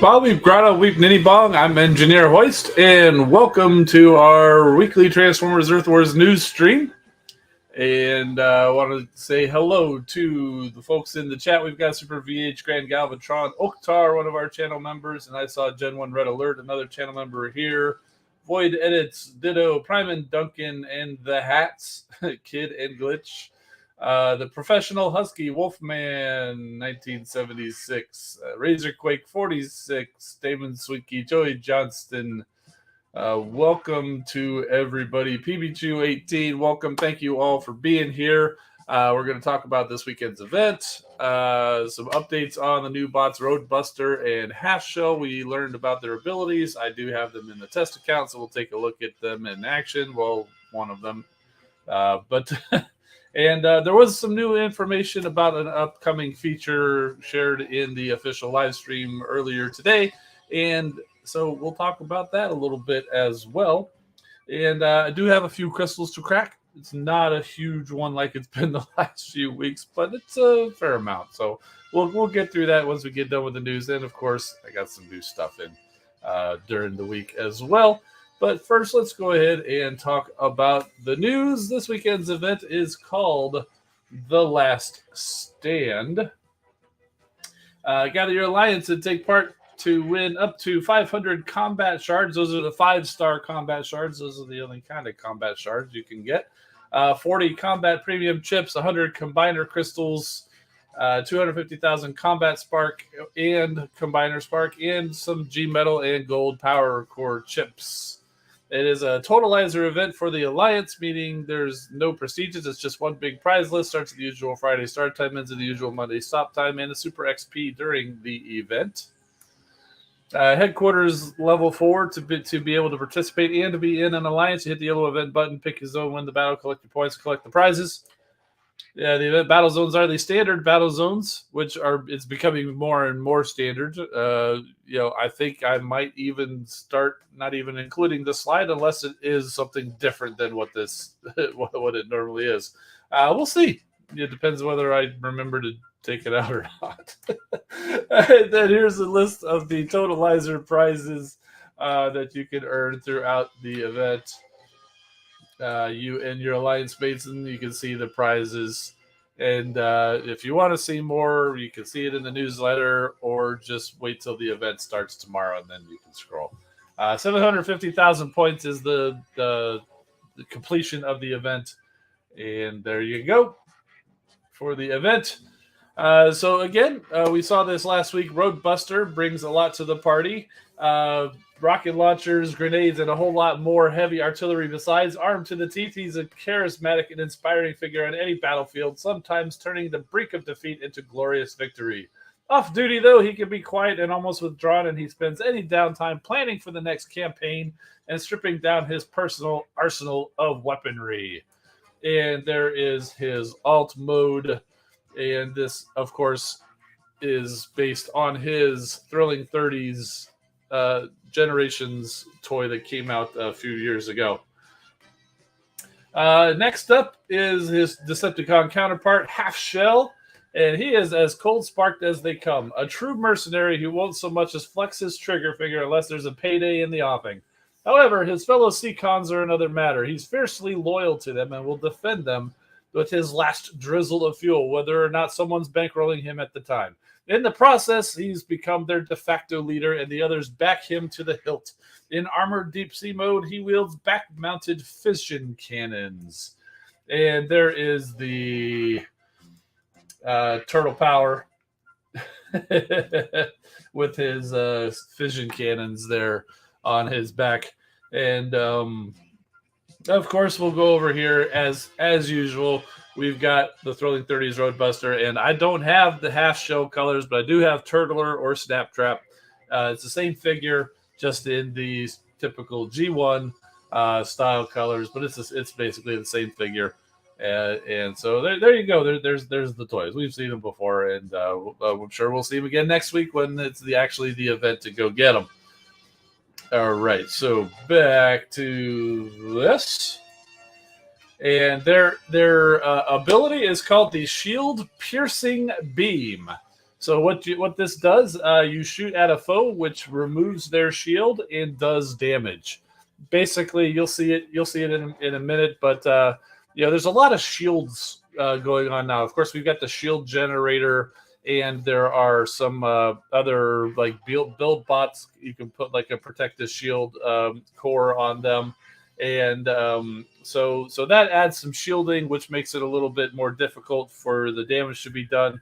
Bobby Grotto Weep Ninny Bong. I'm Engineer Hoist, and welcome to our weekly Transformers Earth Wars news stream. And I want to say hello to the folks in the chat. We've got Super VH, Grand Galvatron, Oktar, one of our channel members, and I saw Gen 1 Red Alert, another channel member here. Void Edits, Ditto, Prime and Duncan, and the Hats, Kid and Glitch. The Professional Husky, Wolfman, 1976, Razorquake, 46, Damon Swinky, Joey Johnston. Welcome to everybody. PBQ 18, welcome. Thank you all for being here. We're going to talk about this weekend's event, some updates on the new bots, Roadbuster and Halfshell. We learned about their abilities. I do have them in the test account, so we'll take a look at them in action. Well, one of them. And there was some new information about an upcoming feature shared in the official live stream earlier today. And so we'll talk about that a little bit as well. And I do have a few crystals to crack. It's not a huge one like it's been the last few weeks, but it's a fair amount. So we'll get through that once we get done with the news. And, of course, I got some new stuff in during the week as well. But first, let's go ahead and talk about the news. This weekend's event is called The Last Stand. Gather your alliance and take part to win up to 500 combat shards. Those are the 5-star combat shards. Those are the only kind of combat shards you can get. 40 combat premium chips, 100 combiner crystals, 250,000 combat spark and combiner spark, and some G metal and gold power core chips. It is a totalizer event for the Alliance, meaning there's no prestiges. It's just one big prize list. Starts at the usual Friday start time, ends at the usual Monday stop time, and a super XP during the event. Headquarters level 4 to be able to participate and to be in an Alliance. You hit the yellow event button, pick your zone, win the battle, collect your points, collect the prizes. Yeah, the event battle zones are the standard battle zones, which it's becoming more and more standard. I think I might even start not even including the slide unless it is something different than what what it normally is. We'll see. It depends whether I remember to take it out or not. And then here's a list of the totalizer prizes that you can earn throughout the event. You and your Alliance mates, and you can see the prizes. And if you want to see more, you can see it in the newsletter, or just wait till the event starts tomorrow, and then you can scroll. 750,000 points is the completion of the event. And there you go for the event. So again, we saw this last week. Roadbuster brings a lot to the party. rocket launchers, grenades, and a whole lot more heavy artillery. Besides, armed to the teeth, he's a charismatic and inspiring figure on any battlefield, sometimes turning the brink of defeat into glorious victory. Off duty, though, he can be quiet and almost withdrawn, and he spends any downtime planning for the next campaign and stripping down his personal arsenal of weaponry. And there is his alt mode, and this, of course, is based on his Thrilling 30s Generations toy that came out a few years ago. Next up is his Decepticon counterpart, Halfshell, and he is as cold-sparked as they come. A true mercenary who won't so much as flex his trigger finger unless there's a payday in the offing. However, his fellow Seacons are another matter. He's fiercely loyal to them and will defend them with his last drizzle of fuel, whether or not someone's bankrolling him at the time. In the process, he's become their de facto leader, and the others back him to the hilt. In armored deep sea mode, he wields back-mounted fission cannons. And there is the turtle power with his fission cannons there on his back. And of course, we'll go over here as usual. We've got the Thrilling 30s Roadbuster, and I don't have the Halfshell colors, but I do have Turtler or Snaptrap. It's the same figure, just in the typical G1 style colors, but it's basically the same figure. And so there you go. There's the toys. We've seen them before, and I'm sure we'll see them again next week when it's actually the event to go get them. All right, so back to this. And their ability is called the Shield Piercing Beam. So what this does, you shoot at a foe, which removes their shield and does damage. Basically, you'll see it in a minute, but there's a lot of shields going on now. Of course, we've got the shield generator, and there are some other like build bots. You can put like a protective shield core on them. And so that adds some shielding, which makes it a little bit more difficult for the damage to be done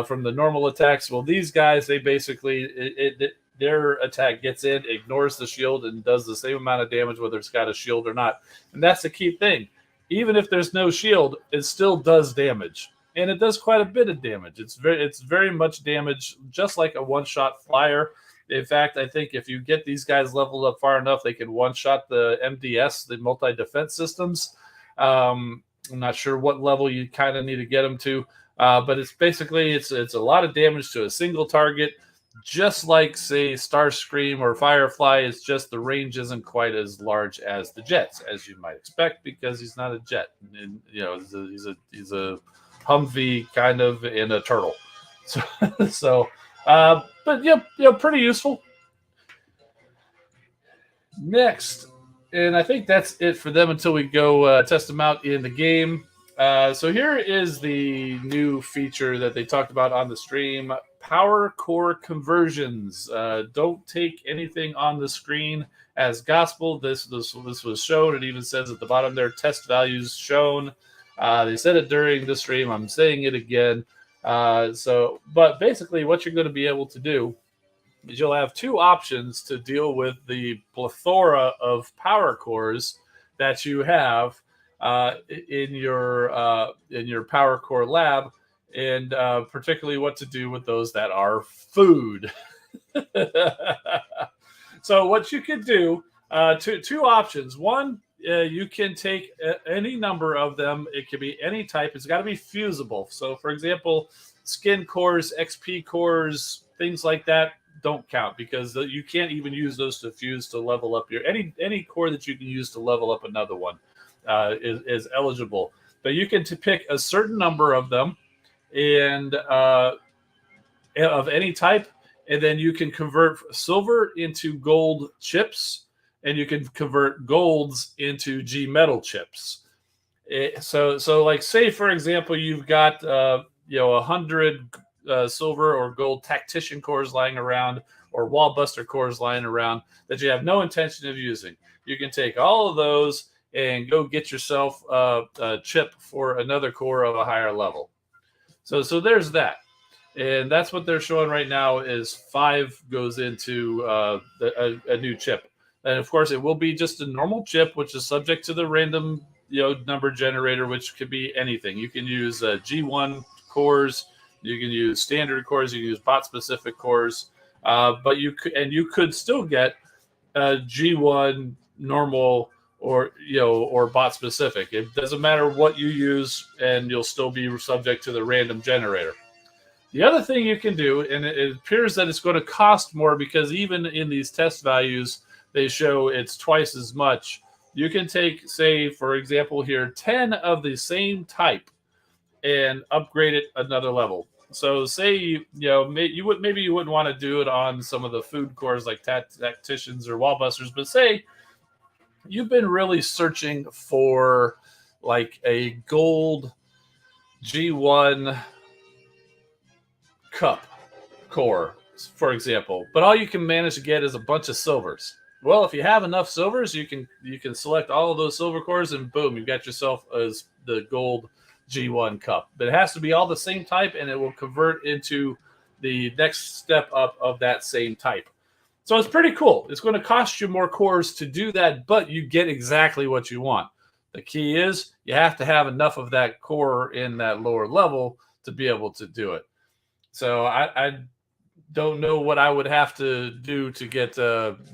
from the normal attacks. Well, these guys, they basically, their attack gets in, ignores the shield, and does the same amount of damage whether it's got a shield or not. And that's the key thing. Even if there's no shield, it still does damage. And it does quite a bit of damage. It's very much damage, just like a one-shot flyer. In fact, I think if you get these guys leveled up far enough, they can one-shot the MDS, the multi-defense systems. I'm not sure what level you kind of need to get them to, but it's basically it's a lot of damage to a single target, just like, say, Starscream or Firefly. It's just the range isn't quite as large as the Jets, as you might expect, because he's not a jet. And, he's a Humvee kind of and a turtle. But pretty useful. Next, and I think that's it for them until we go test them out in the game. So here is the new feature that they talked about on the stream: power core conversions. Don't take anything on the screen as gospel. This was shown. It even says at the bottom there, test values shown. They said it during the stream. I'm saying it again. But basically what you're going to be able to do is you'll have two options to deal with the plethora of power cores that you have in your power core lab, and particularly what to do with those that are food. So what you can do, two options. One, you can take any number of them. It can be any type. It's got to be fusible. So, for example, skin cores, XP cores, things like that don't count, because you can't even use those to fuse to level up your any core that you can use to level up another one is eligible. But you can pick a certain number of them and of any type, and then you can convert silver into gold chips. And you can convert golds into G metal chips. So like, say for example, you've got 100 silver or gold tactician cores lying around, or wallbuster cores lying around that you have no intention of using. You can take all of those and go get yourself a chip for another core of a higher level. So there's that. And that's what they're showing right now is 5 goes into a new chip. And of course, it will be just a normal chip, which is subject to the random number generator, which could be anything. You can use G1 cores, you can use standard cores, you can use bot specific cores, but you could still get G1 normal or bot specific. It doesn't matter what you use, and you'll still be subject to the random generator. The other thing you can do, and it appears that it's going to cost more because even in these test values, they show it's twice as much. You can take, say, for example, here, 10 of the same type and upgrade it another level. So, say maybe you wouldn't want to do it on some of the food cores like tacticians or wallbusters, but say you've been really searching for like a gold G1 cup core, for example, but all you can manage to get is a bunch of silvers. Well, if you have enough silvers, you can select all of those silver cores, and boom, you got yourself as the gold G1 cup. But it has to be all the same type, and it will convert into the next step up of that same type. So it's pretty cool. It's going to cost you more cores to do that, but you get exactly what you want. The key is you have to have enough of that core in that lower level to be able to do it. So I don't know what I would have to do to get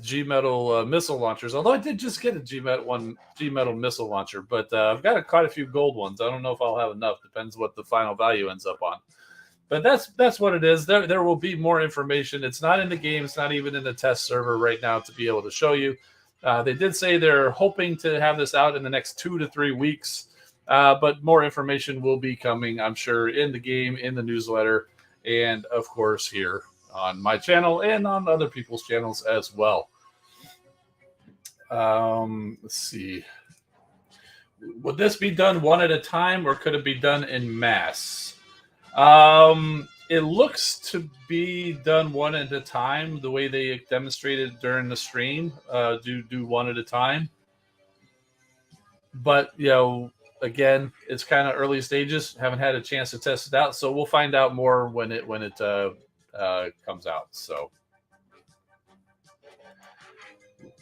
G-metal missile launchers. Although I did just get a G-metal missile launcher, but I've got quite a few gold ones. I don't know if I'll have enough. Depends what the final value ends up on. But that's what it is. There will be more information. It's not in the game. It's not even in the test server right now to be able to show you. They did say they're hoping to have this out in the next 2 to 3 weeks. But more information will be coming, I'm sure, in the game, in the newsletter, and of course here on my channel and on other people's channels as well. Let's see. Would this be done one at a time, or could it be done in mass? It looks to be done one at a time, the way they demonstrated during the stream. Do one at a time. But, again, it's kind of early stages. Haven't had a chance to test it out, so we'll find out more when it comes out. So,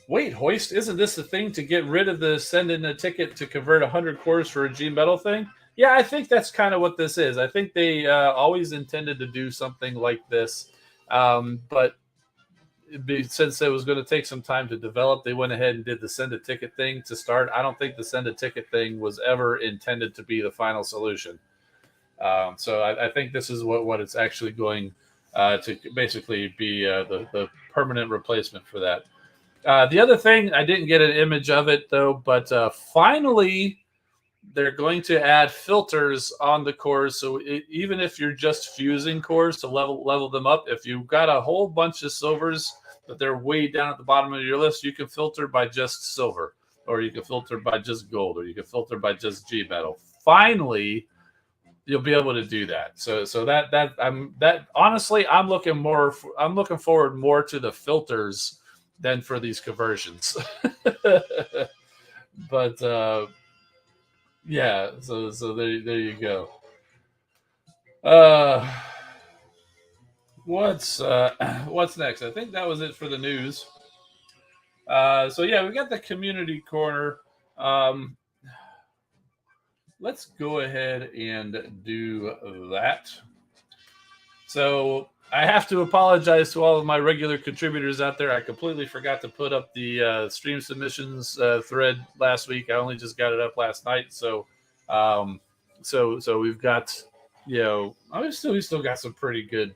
wait, Hoist, isn't this the thing to get rid of the send in a ticket to convert 100 cores for a G metal thing? Yeah, I think that's kind of what this is. I think they always intended to do something like this, but since it was going to take some time to develop, they went ahead and did the send a ticket thing to start. I don't think the send a ticket thing was ever intended to be the final solution. So I think this is what it's actually going to basically be the permanent replacement for that. The other thing, I didn't get an image of it though, but finally they're going to add filters on the cores. So even if you're just fusing cores to level them up, if you've got a whole bunch of silvers, but they're way down at the bottom of your list, you can filter by just silver, or you can filter by just gold, or you can filter by just G metal. Finally, you'll be able to do that. So honestly, I'm looking forward more to the filters than for these conversions. But yeah, so there you go. What's next? I think that was it for the news. So yeah, we got the community corner. Let's go ahead and do that. So I have to apologize to all of my regular contributors out there. I completely forgot to put up the stream submissions thread last week. I only just got it up last night. So we've got, we still got some pretty good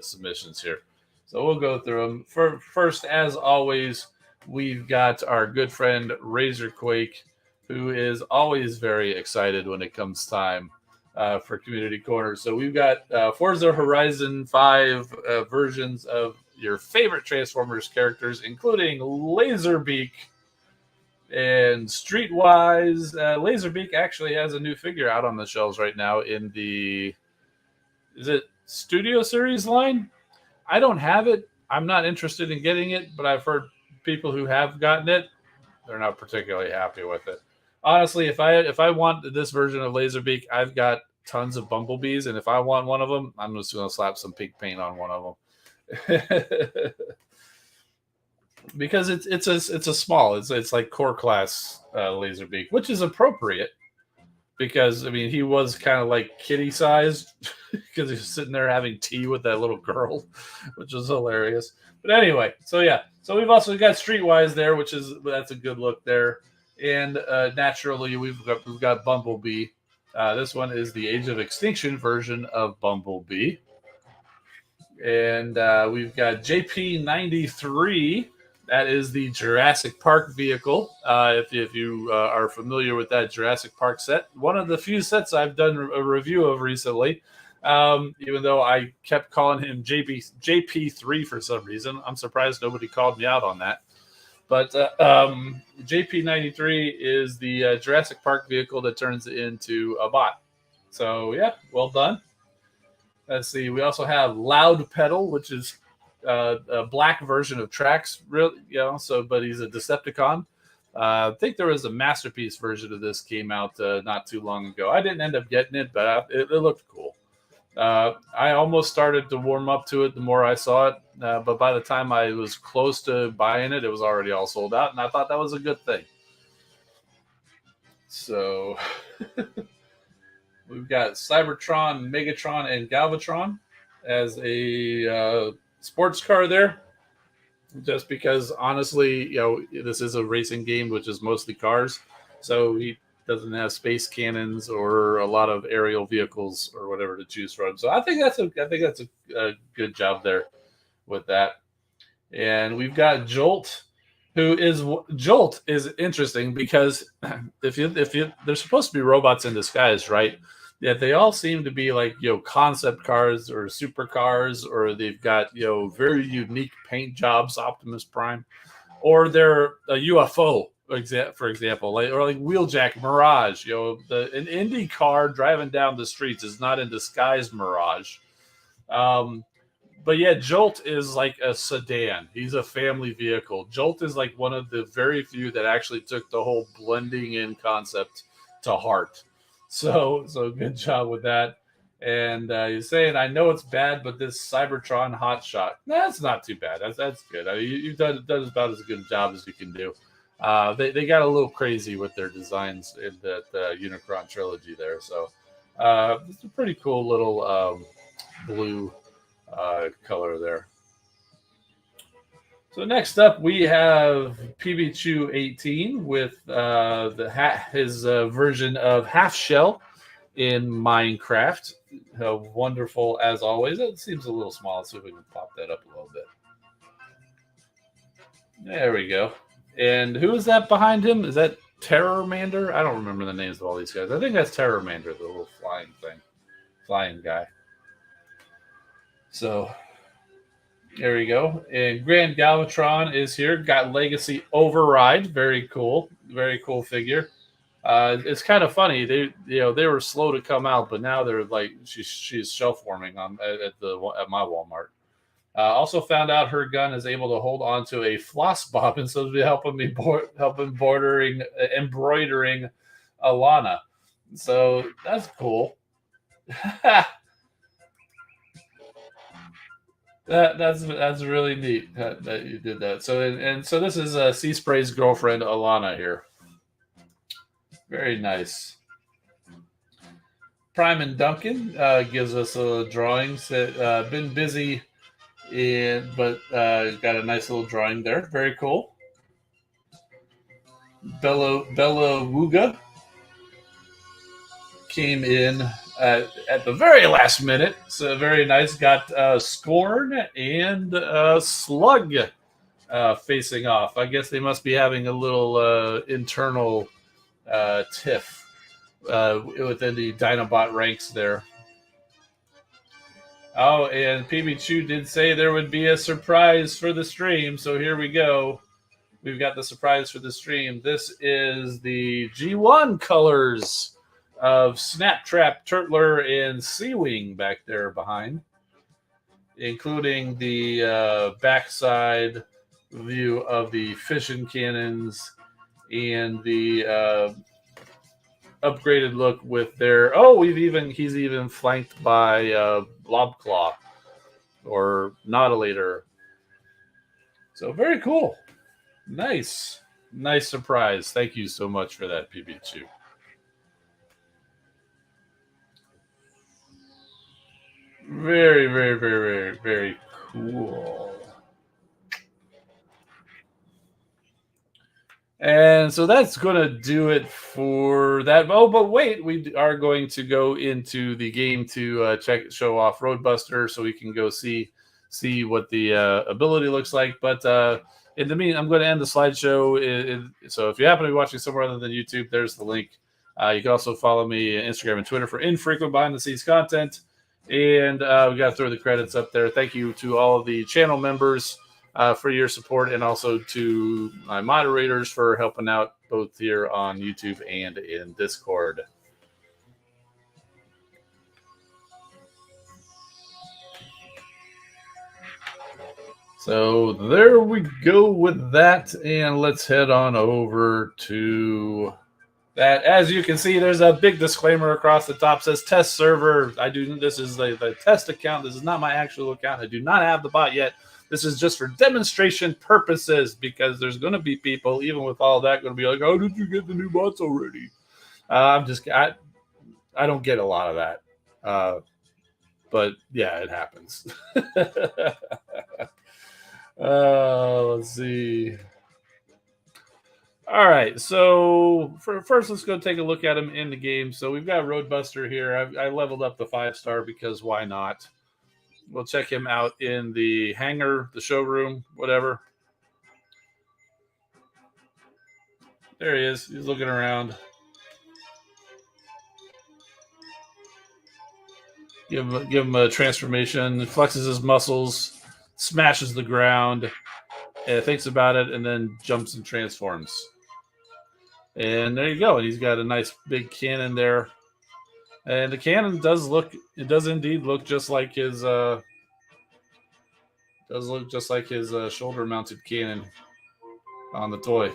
submissions here. So we'll go through them. First, as always, we've got our good friend Razorquake, who is always very excited when it comes time for Community Corner. So we've got Forza Horizon 5 versions of your favorite Transformers characters, including Laserbeak and Streetwise. Laserbeak actually has a new figure out on the shelves right now in the, is it Studio Series line? I don't have it. I'm not interested in getting it, but I've heard people who have gotten it, they're not particularly happy with it. Honestly, if I want this version of Laserbeak, I've got tons of bumblebees, and if I want one of them, I'm just going to slap some pink paint on one of them. Because it's a small, it's like core class Laserbeak, which is appropriate because I mean he was kind of like kitty sized because he was sitting there having tea with that little girl, which was hilarious. But anyway, so yeah, so we've also got Streetwise there, that's a good look there, and naturally we've got Bumblebee. This one is the Age of Extinction version of Bumblebee, and we've got JP93. That is the Jurassic Park vehicle. If you are familiar with that Jurassic Park set, one of the few sets I've done a review of recently, even though I kept calling him JP3 for some reason. I'm surprised nobody called me out on that. But JP93 is the Jurassic Park vehicle that turns into a bot. So, yeah, well done. Let's see. We also have Loud Pedal, which is a black version of Trax, really, but he's a Decepticon. I think there was a Masterpiece version of this came out not too long ago. I didn't end up getting it, but it looked cool. I almost started to warm up to it the more I saw it, but by the time I was close to buying it, it was already all sold out, and I thought that was a good thing. So we've got Cybertron, Megatron, and Galvatron as a sports car there, just because honestly, this is a racing game, which is mostly cars, so he doesn't have space cannons or a lot of aerial vehicles or whatever to choose from. So I think that's a good job there with that. And we've got Jolt, Jolt is interesting because if you they're supposed to be robots in disguise, right? Yeah, they all seem to be like concept cars or supercars, or they've got very unique paint jobs, Optimus Prime, or they're a UFO, for example, like Wheeljack Mirage. An Indy car driving down the streets is not in disguise Mirage. But yeah, Jolt is like a sedan. He's a family vehicle. Jolt is like one of the very few that actually took the whole blending in concept to heart. So good job with that. And he's saying, I know it's bad, but this Cybertron hotshot, that's not too bad. That's good. I mean, you've done about as good a job as you can do. They got a little crazy with their designs in that Unicron trilogy there. So it's a pretty cool little blue color there. So next up, we have PB2 18 with his version of Halfshell in Minecraft. Wonderful as always. It seems a little small. Let's see if we can pop that up a little bit. There we go. And who is that behind him? Is that Terrormander? I don't remember the names of all these guys. I think that's Terrormander, the little flying guy. So there we go. And Grand Galvatron is here. Got Legacy Override. Very cool. Very cool figure. It's kind of funny. They were slow to come out, but now they're like she's shelf warming at my Walmart. Also found out her gun is able to hold on to a floss bobbin, so it'll be helping embroidering Alana. So that's cool. That's really neat that you did that. So this is Sea Spray's girlfriend Alana here. Very nice. Prime and Duncan gives us a drawing. Been busy, but got a nice little drawing there. Very cool. Bella Wuga came in at the very last minute. So very nice. Got Scorn and Slug facing off. I guess they must be having a little internal tiff within the Dinobot ranks there. Oh, and PB2 did say there would be a surprise for the stream, so here we go. We've got the surprise for the stream. This is the G1 colors of Snaptrap, Turtler, and Seawing back there behind, including the backside view of the fission cannons and the upgraded look with their. Oh, he's even flanked by Blobclaw or Nautilator. So very cool. Nice surprise. Thank you so much for that, PB2. Very, very, very, very, very cool. And so that's going to do it for that. Oh, but wait, we are going to go into the game to show off Roadbuster, so we can go see what the ability looks like. But in the meantime, I'm going to end the slideshow. So if you happen to be watching somewhere other than YouTube, there's the link. You can also follow me on Instagram and Twitter for infrequent behind-the-scenes content. And we got to throw the credits up there. Thank you to all of the channel members for your support, and also to my moderators for helping out both here on YouTube and in Discord. So there we go with that, and let's head on over to that. As you can see, there's a big disclaimer across the top. It says test server. This is the test account. This is not my actual account. I do not have the bot yet. This is just for demonstration purposes, because there's going to be people, even with all that, going to be like, "Oh, did you get the new bots already?" I don't get a lot of that, but yeah, it happens. Let's see. All right, so first, let's go take a look at him in the game. So we've got Roadbuster here. I leveled up the 5-star because why not? We'll check him out in the hangar, the showroom, whatever. There he is. He's looking around. Give him a transformation. Flexes his muscles, smashes the ground, thinks about it, and then jumps and transforms. And there you go. And he's got a nice big cannon there. And the cannon does indeed look just like his shoulder-mounted cannon on the toy.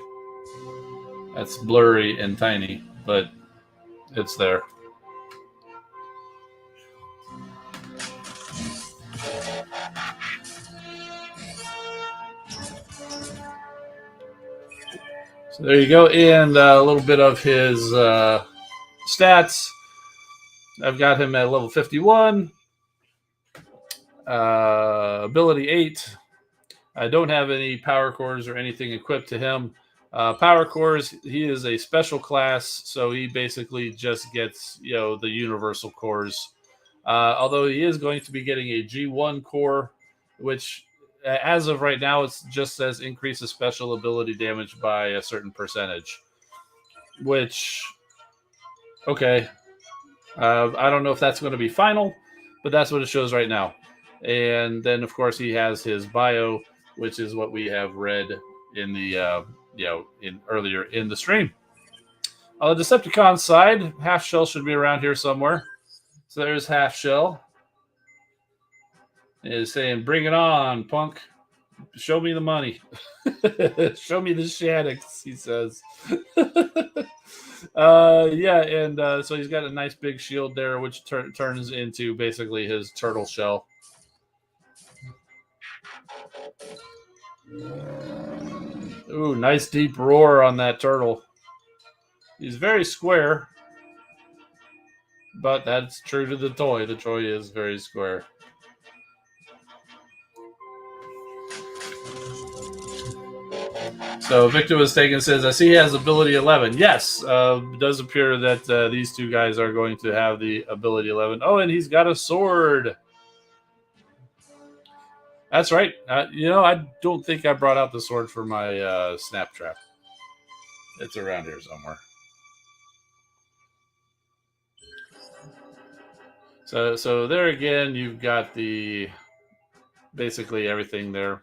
That's blurry and tiny, but it's there. So there you go, and a little bit of his stats. I've got him at level 51, ability 8. I don't have any power cores or anything equipped to him. Power cores, he is a special class, so he basically just gets the universal cores. Although he is going to be getting a G1 core, which as of right now, it just says increases special ability damage by a certain percentage. Which, okay, I don't know if that's going to be final, but that's what it shows right now. And then, of course, he has his bio, which is what we have read in the earlier in the stream. On the Decepticon side, Halfshell should be around here somewhere. So there's Halfshell. Is saying, "Bring it on, punk. Show me the money. Show me the Shaddix," he says. So he's got a nice big shield there, which turns into basically his turtle shell. Ooh, nice deep roar on that turtle. He's very square, but that's true to the toy. The toy is very square. So Victor was taken, says, "I see he has ability 11. Yes, it does appear that these two guys are going to have the ability 11. Oh, and he's got a sword. That's right. I don't think I brought out the sword for my snap trap. It's around here somewhere. So there again, you've got basically everything there.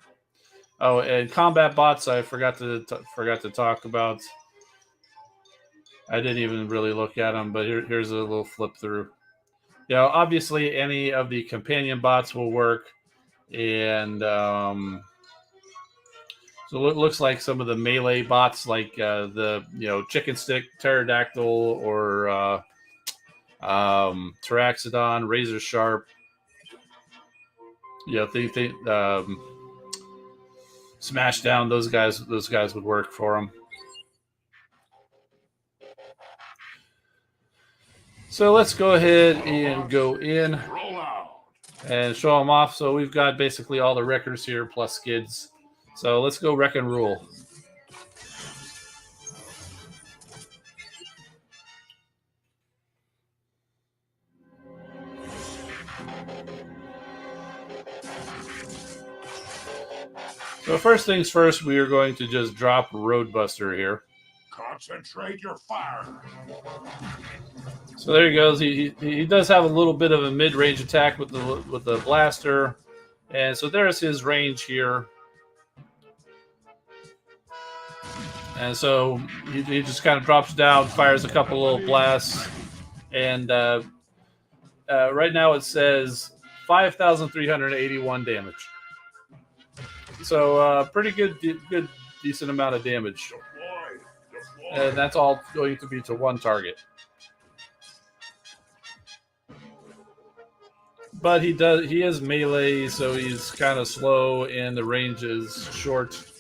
Oh, and combat bots, I forgot to talk about. I didn't even really look at them, but here's a little flip through. Obviously, any of the companion bots will work, and so So it looks like some of the melee bots, like the Chicken Stick, Pterodactyl, or Taraxodon, Razor Sharp. They smash down those guys. Those guys would work for them. So let's go ahead and go in and show them off. So we've got basically all the wreckers here plus skids. So let's go wreck and rule. So first things first, we are going to just drop Roadbuster here. Concentrate your fire. So there he goes. He does have a little bit of a mid-range attack with the blaster, and so there's his range here. And so he just kind of drops down, fires a couple little blasts, and right now it says 5,381 damage. So pretty good, decent amount of damage. And that's all going to be to one target. But he is melee, so he's kind of slow and the range is short.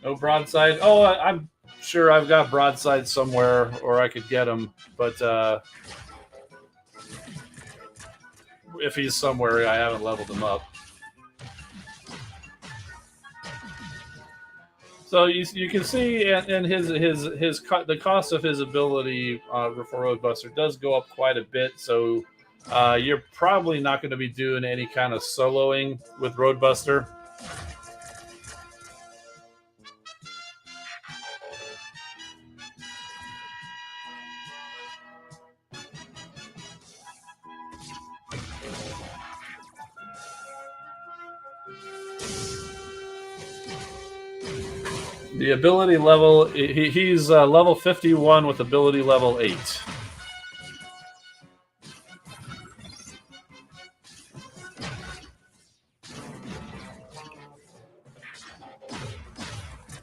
No broadside. Oh, I'm sure I've got broadside somewhere, or I could get him. But if he's somewhere, I haven't leveled him up. So you can see, and the cost of his ability for Roadbuster does go up quite a bit. So you're probably not going to be doing any kind of soloing with Roadbuster. The ability level, he's level 51 with ability level 8.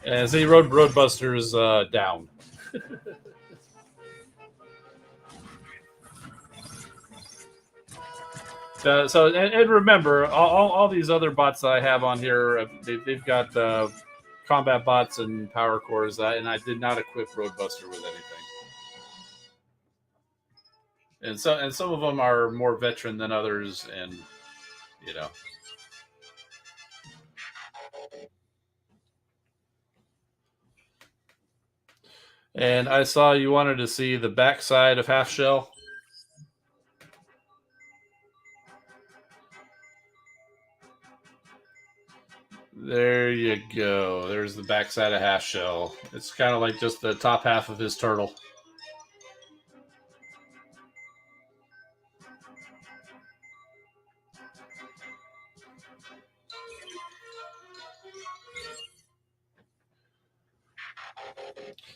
And see, Roadbuster is down. So remember, all these other bots that I have on here, they've got combat bots and power cores, and I did not equip Roadbuster with anything. And some of them are more veteran than others, and you know. And I saw you wanted to see the backside of Halfshell. There you go. There's the backside of Halfshell. It's kind of like just the top half of his turtle.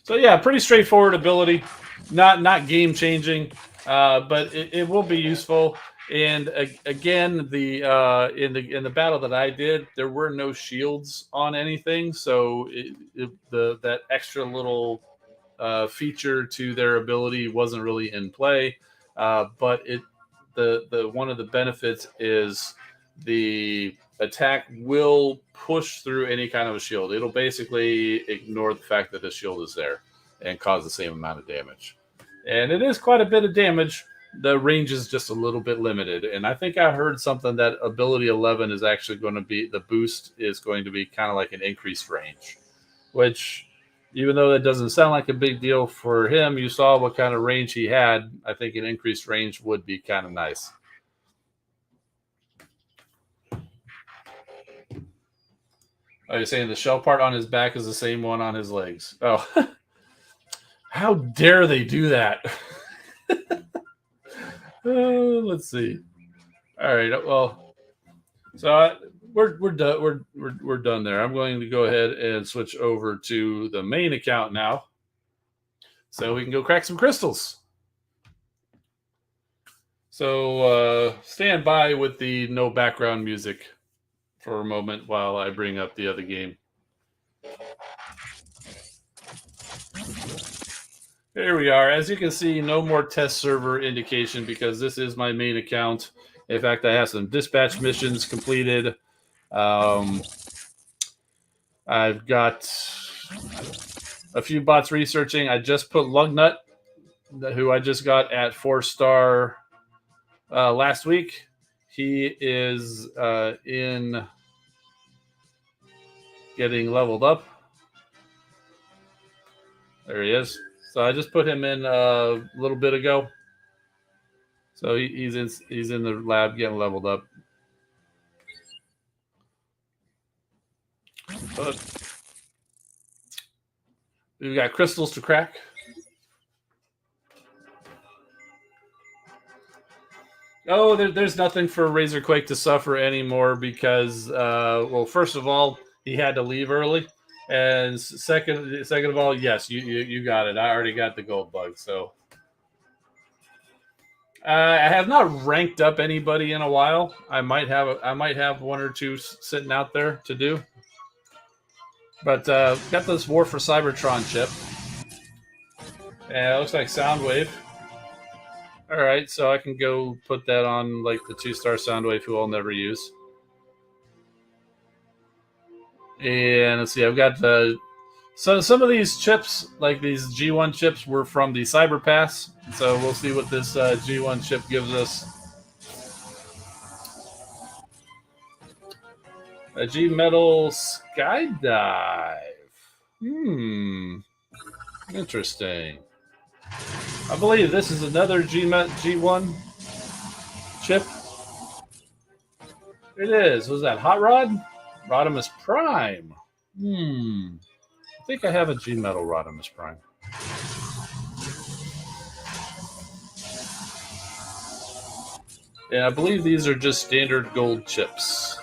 So yeah, pretty straightforward ability. Not game changing, but it will be useful. And again, in the battle that I did, there were no shields on anything, so that extra little feature to their ability wasn't really in play. But the one of the benefits is the attack will push through any kind of a shield. It'll basically ignore the fact that the shield is there and cause the same amount of damage. And it is quite a bit of damage. The range is just a little bit limited. And I think I heard something that ability 11 is actually going to be, the boost is going to be kind of like an increased range, which, even though that doesn't sound like a big deal for him, you saw what kind of range he had. I think an increased range would be kind of nice. Oh, you're saying the shell part on his back is the same one on his legs. Oh, how dare they do that? Let's see. All right. Well, so we're done. We're done there. I'm going to go ahead and switch over to the main account now, so we can go crack some crystals. So stand by with the no background music for a moment while I bring up the other game. Here we are. As you can see, no more test server indication because this is my main account. In fact, I have some dispatch missions completed. I've got a few bots researching. I just put Lugnut, who I just got at 4-star last week. He is in getting leveled up. There he is. So I just put him in a little bit ago. So he's in the lab getting leveled up. But we've got crystals to crack. Oh, there's nothing for Razorquake to suffer anymore because, well, first of all, he had to leave early, and second of all, yes, you got it. I already got the gold bug, so I have not ranked up anybody in a while. I might have one or two sitting out there to do, but got this War for Cybertron chip, and it looks like Soundwave. All right, so I can go put that on like the 2-star Soundwave who I'll never use. And let's see, I've got so some of these chips, like these G1 chips, were from the Cyber Pass. So we'll see what this G1 chip gives us. A G Metal Skydive. Interesting. I believe this is another G1 chip. It is. Was that Hot Rod? Rodimus Prime. I think I have a G Metal Rodimus Prime. And I believe these are just standard gold chips.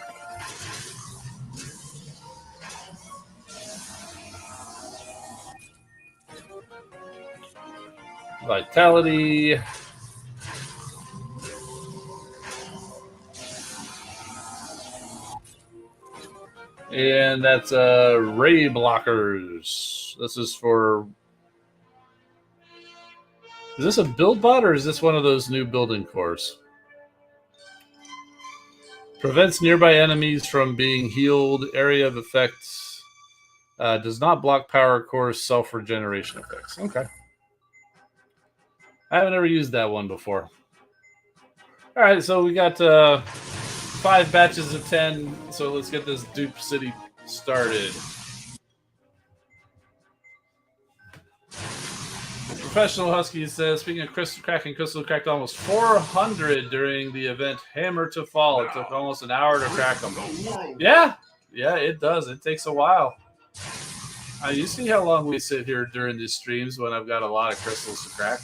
Vitality. And that's ray blockers. This is for... Is this a build bot or is this one of those new building cores? Prevents nearby enemies from being healed. Area of effects. Does not block power core's self-regeneration effects. Okay. I haven't ever used that one before. All right, so we got 5 batches of 10. So let's get this dupe city started. Professional Husky says, speaking of crystal cracking, crystal cracked almost 400 during the event Hammer to Fall. It took almost an hour to crack them. Yeah, it does. It takes a while. You see how long we sit here during these streams when I've got a lot of crystals to crack?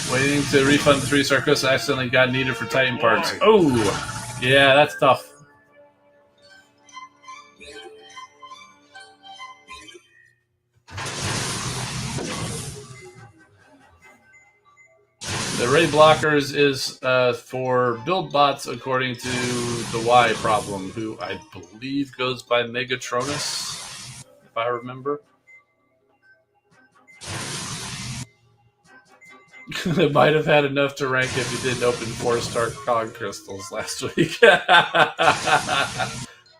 Waiting to refund the 3-star crystal accidentally got needed for Titan parts. Oh, yeah, that's tough. The ray blockers is for build bots, according to the Y problem, who I believe goes by Megatronus, if I remember. It might have had enough to rank if you didn't open 4-star cog crystals last week.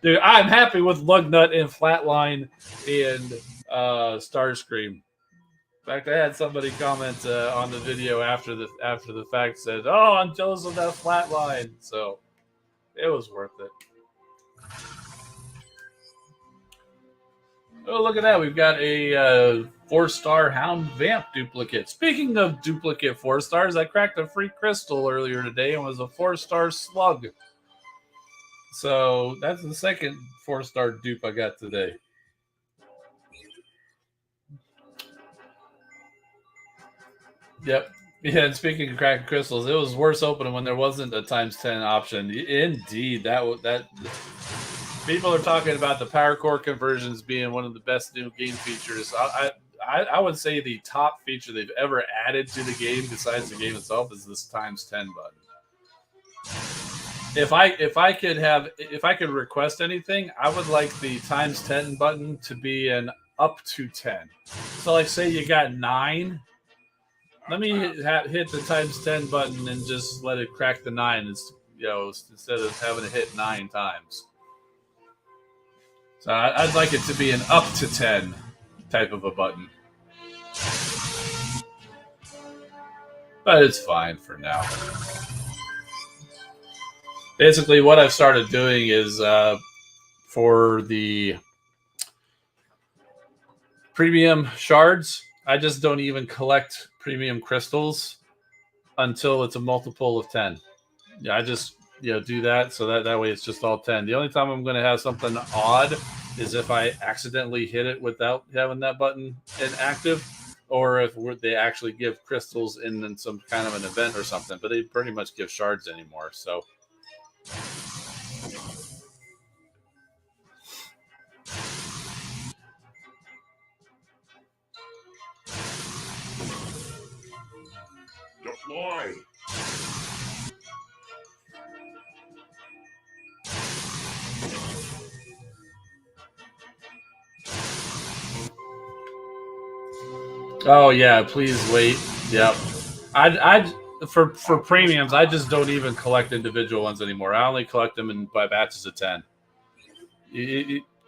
Dude, I'm happy with Lugnut and Flatline and Starscream. In fact, I had somebody comment on the video after the fact, said, "Oh, I'm jealous of that Flatline." So it was worth it. Oh, look at that. We've got a 4-star Hound Vamp duplicate. Speaking of duplicate 4-stars, I cracked a free crystal earlier today and was a 4-star slug. So that's the second 4-star dupe I got today. Yep. Yeah, and speaking of cracking crystals, it was worse opening when there wasn't a ×10 option. Indeed, that People are talking about the power core conversions being one of the best new game features. I would say the top feature they've ever added to the game, besides the game itself, is this ×10 button. If I could request anything, I would like the ×10 button to be an up to 10. So, like, say you got 9. Let me hit the ×10 button and just let it crack the 9. Instead of having to hit 9 times. So I'd like it to be an up to 10 type of a button. But it's fine for now. Basically, what I've started doing is for the premium shards, I just don't even collect premium crystals until it's a multiple of 10. Yeah, I just do that so that way it's just all 10. The only time I'm going to have something odd is if I accidentally hit it without having that button inactive, or if they actually give crystals in some kind of an event or something. But they pretty much give shards anymore. So Deploy. oh yeah, please wait. Yep. I for premiums, I just don't even collect individual ones anymore. I only collect them by batches of 10.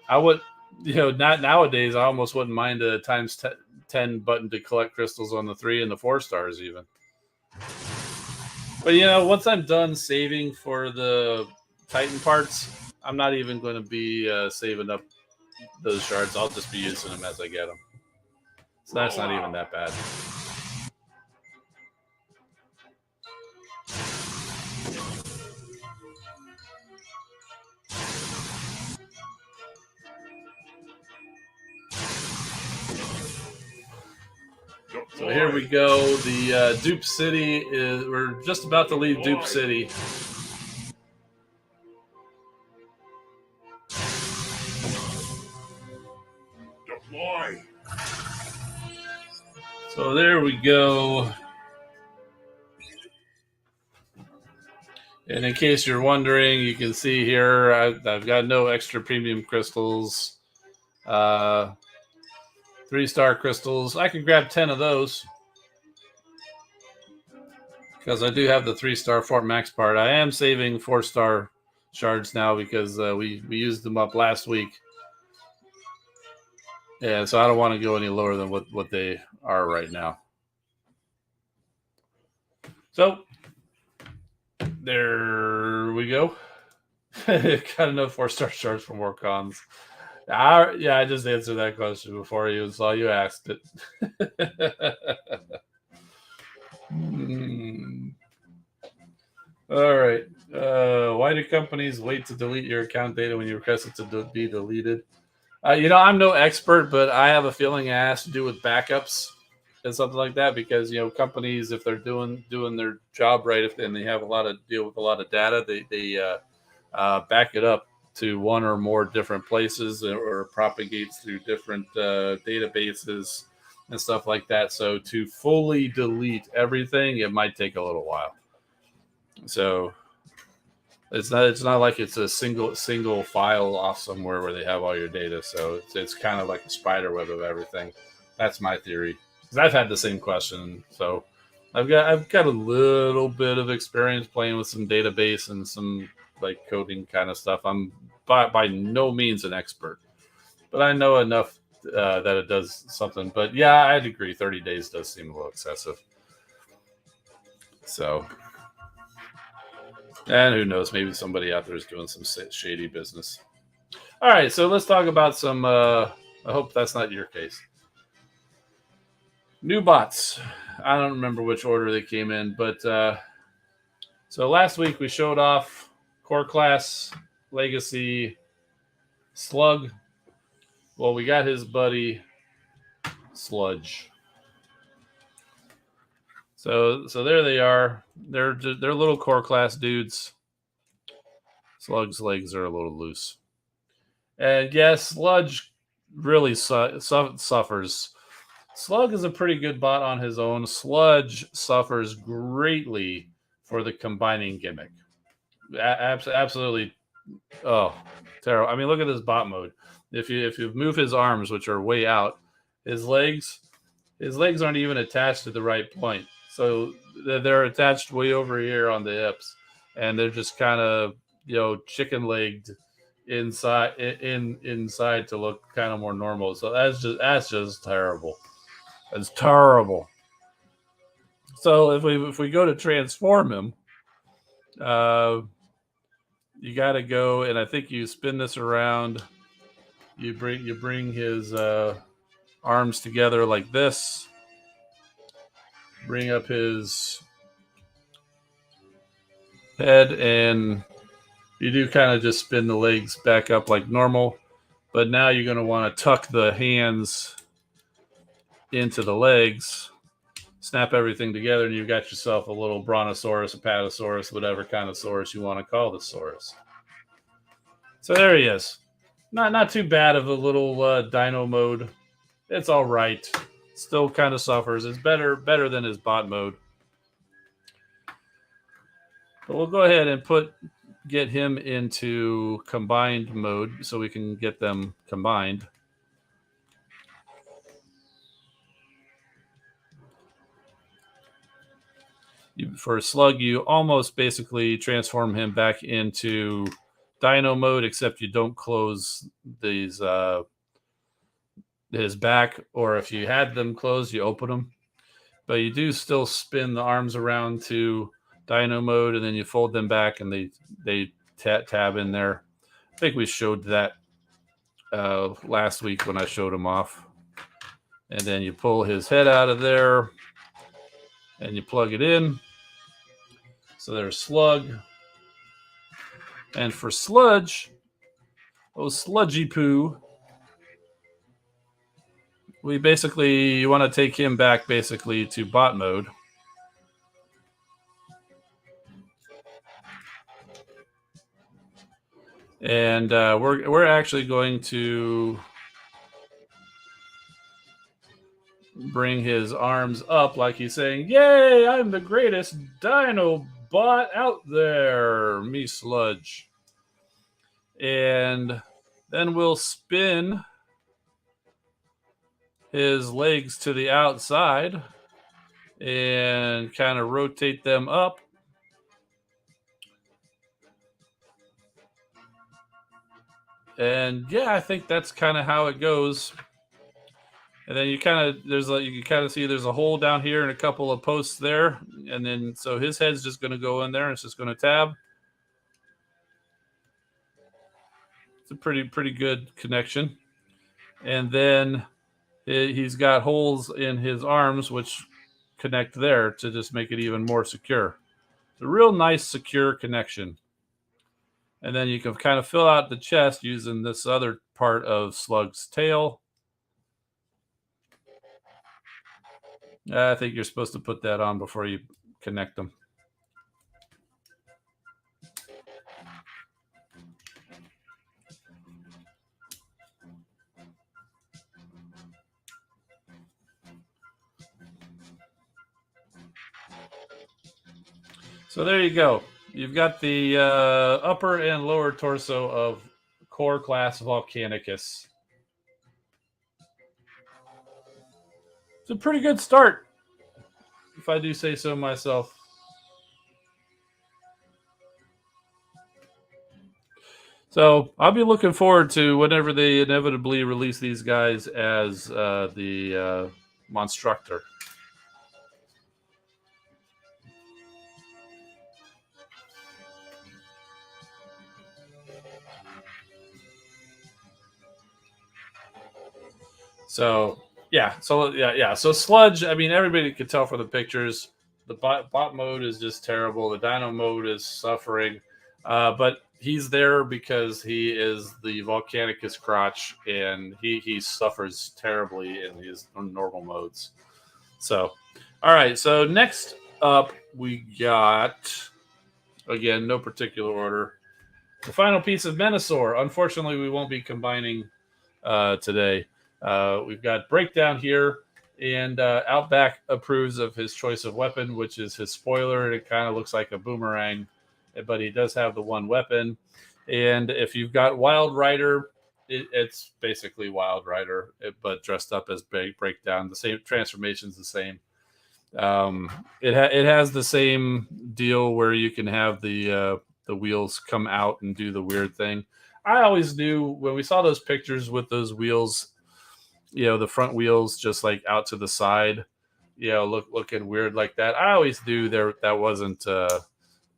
I would, not nowadays. I almost wouldn't mind a ×10 button to collect crystals on the 3 and the 4 stars even. But once I'm done saving for the Titan parts, I'm not even going to be saving up those shards. I'll just be using them as I get them. So that's not even that bad. So here we go. The Dupe City is. We're just about to leave Dupe City. Deploy. So there we go. And in case you're wondering, you can see here I've got no extra premium crystals. 3-star crystals. I can grab 10 of those because I do have the 3-star Fort Max part. I am saving 4-star shards now because we used them up last week. Yeah, so I don't want to go any lower than what they are right now. So there we go. Got enough 4-star shards for more cons. I just answered that question before you saw you asked it. All right. Why do companies wait to delete your account data when you request it to be deleted? I'm no expert, but I have a feeling it has to do with backups and something like that. Because companies, if they're doing their job right, and they have deal with a lot of data, they back it up to one or more different places, or propagates through different databases and stuff like that. So to fully delete everything, it might take a little while. So it's not like it's a single file off somewhere where they have all your data. So it's kind of like a spider web of everything. That's my theory, because I've had the same question. So I've got a little bit of experience playing with some database and some like coding kind of stuff. I'm by no means an expert, but I know enough that it does something. But yeah, I'd agree. 30 days does seem a little excessive. So, and who knows? Maybe somebody out there is doing some shady business. All right, so let's talk about some. I hope that's not your case. New bots. I don't remember which order they came in, but so last week we showed off Core Class Legacy Slug. Well, we got his buddy Sludge. So there they are. They're little Core Class dudes. Slug's legs are a little loose. And yes, Sludge really suffers. Slug is a pretty good bot on his own. Sludge suffers greatly for the combining gimmick. Absolutely, oh, terrible. I mean, look at this bot mode. If you move his arms, which are way out, his legs aren't even attached to the right point. So they're attached way over here on the hips, and they're just kind of chicken legged inside to look kind of more normal. So that's just terrible. That's terrible. So if we go to transform him, you got to go, and I think you spin this around. You bring his arms together like this. Bring up his head, and you do kind of just spin the legs back up like normal. But now you're going to want to tuck the hands into the legs, snap everything together, and you've got yourself a little brontosaurus, apatosaurus, whatever kind of saurus you want to call the saurus. So there he is. Not too bad of a little dino mode. It's all right. Still kind of suffers. It's better than his bot mode. But we'll go ahead and get him into combined mode so we can get them combined. For Slug, you almost basically transform him back into Dino mode, except you don't close these his back, or if you had them closed, you open them. But you do still spin the arms around to Dino mode, and then you fold them back, and they tab in there. I think we showed that last week when I showed him off. And then you pull his head out of there, and you plug it in. So there's Slug. And for Sludge, sludgy poo, you want to take him back basically to bot mode. And we're actually going to bring his arms up like he's saying, "Yay, I'm the greatest dino bot out there, me Sludge." And then we'll spin his legs to the outside and kind of rotate them up. And yeah, I think that's kind of how it goes. And then you can kind of see there's a hole down here and a couple of posts there. And then so his head's just going to go in there and it's just going to tab. It's a pretty good connection. And then he's got holes in his arms which connect there to just make it even more secure. It's a real nice secure connection. And then you can kind of fill out the chest using this other part of Slug's tail. I think you're supposed to put that on before you connect them. So there you go. You've got the upper and lower torso of core class Volcanicus. It's a pretty good start, if I do say so myself. So I'll be looking forward to whenever they inevitably release these guys as the Monstructor. So Sludge. I mean, everybody could tell from the pictures. The bot mode is just terrible. The Dino mode is suffering, but he's there because he is the Volcanicus crotch, and he suffers terribly in his normal modes. So, all right. So next up, we got, again, no particular order, The final piece of Menasor. Unfortunately, we won't be combining today. We've got Breakdown here, and Outback approves of his choice of weapon, which is his spoiler. It kind of looks like a boomerang, but he does have the one weapon. And if you've got Wild Rider, it's basically Wild Rider, but dressed up as Breakdown. The same transformation's the same. It has the same deal where you can have the wheels come out and do the weird thing. I always knew when we saw those pictures with those wheels, the front wheels just like out to the side, looking weird like that. I always knew that wasn't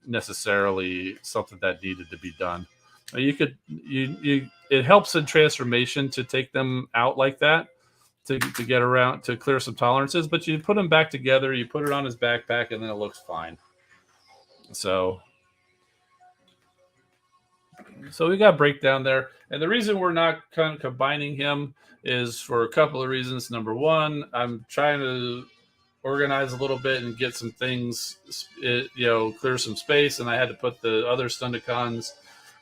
necessarily something that needed to be done. You could it helps in transformation to take them out like that to get around to clear some tolerances, but you put them back together, you put it on his backpack, and then it looks fine. So we got Breakdown there, and the reason we're not kind of combining him is for a couple of reasons. Number one, I'm trying to organize a little bit and get some things, clear some space, and I had to put the other Stundicons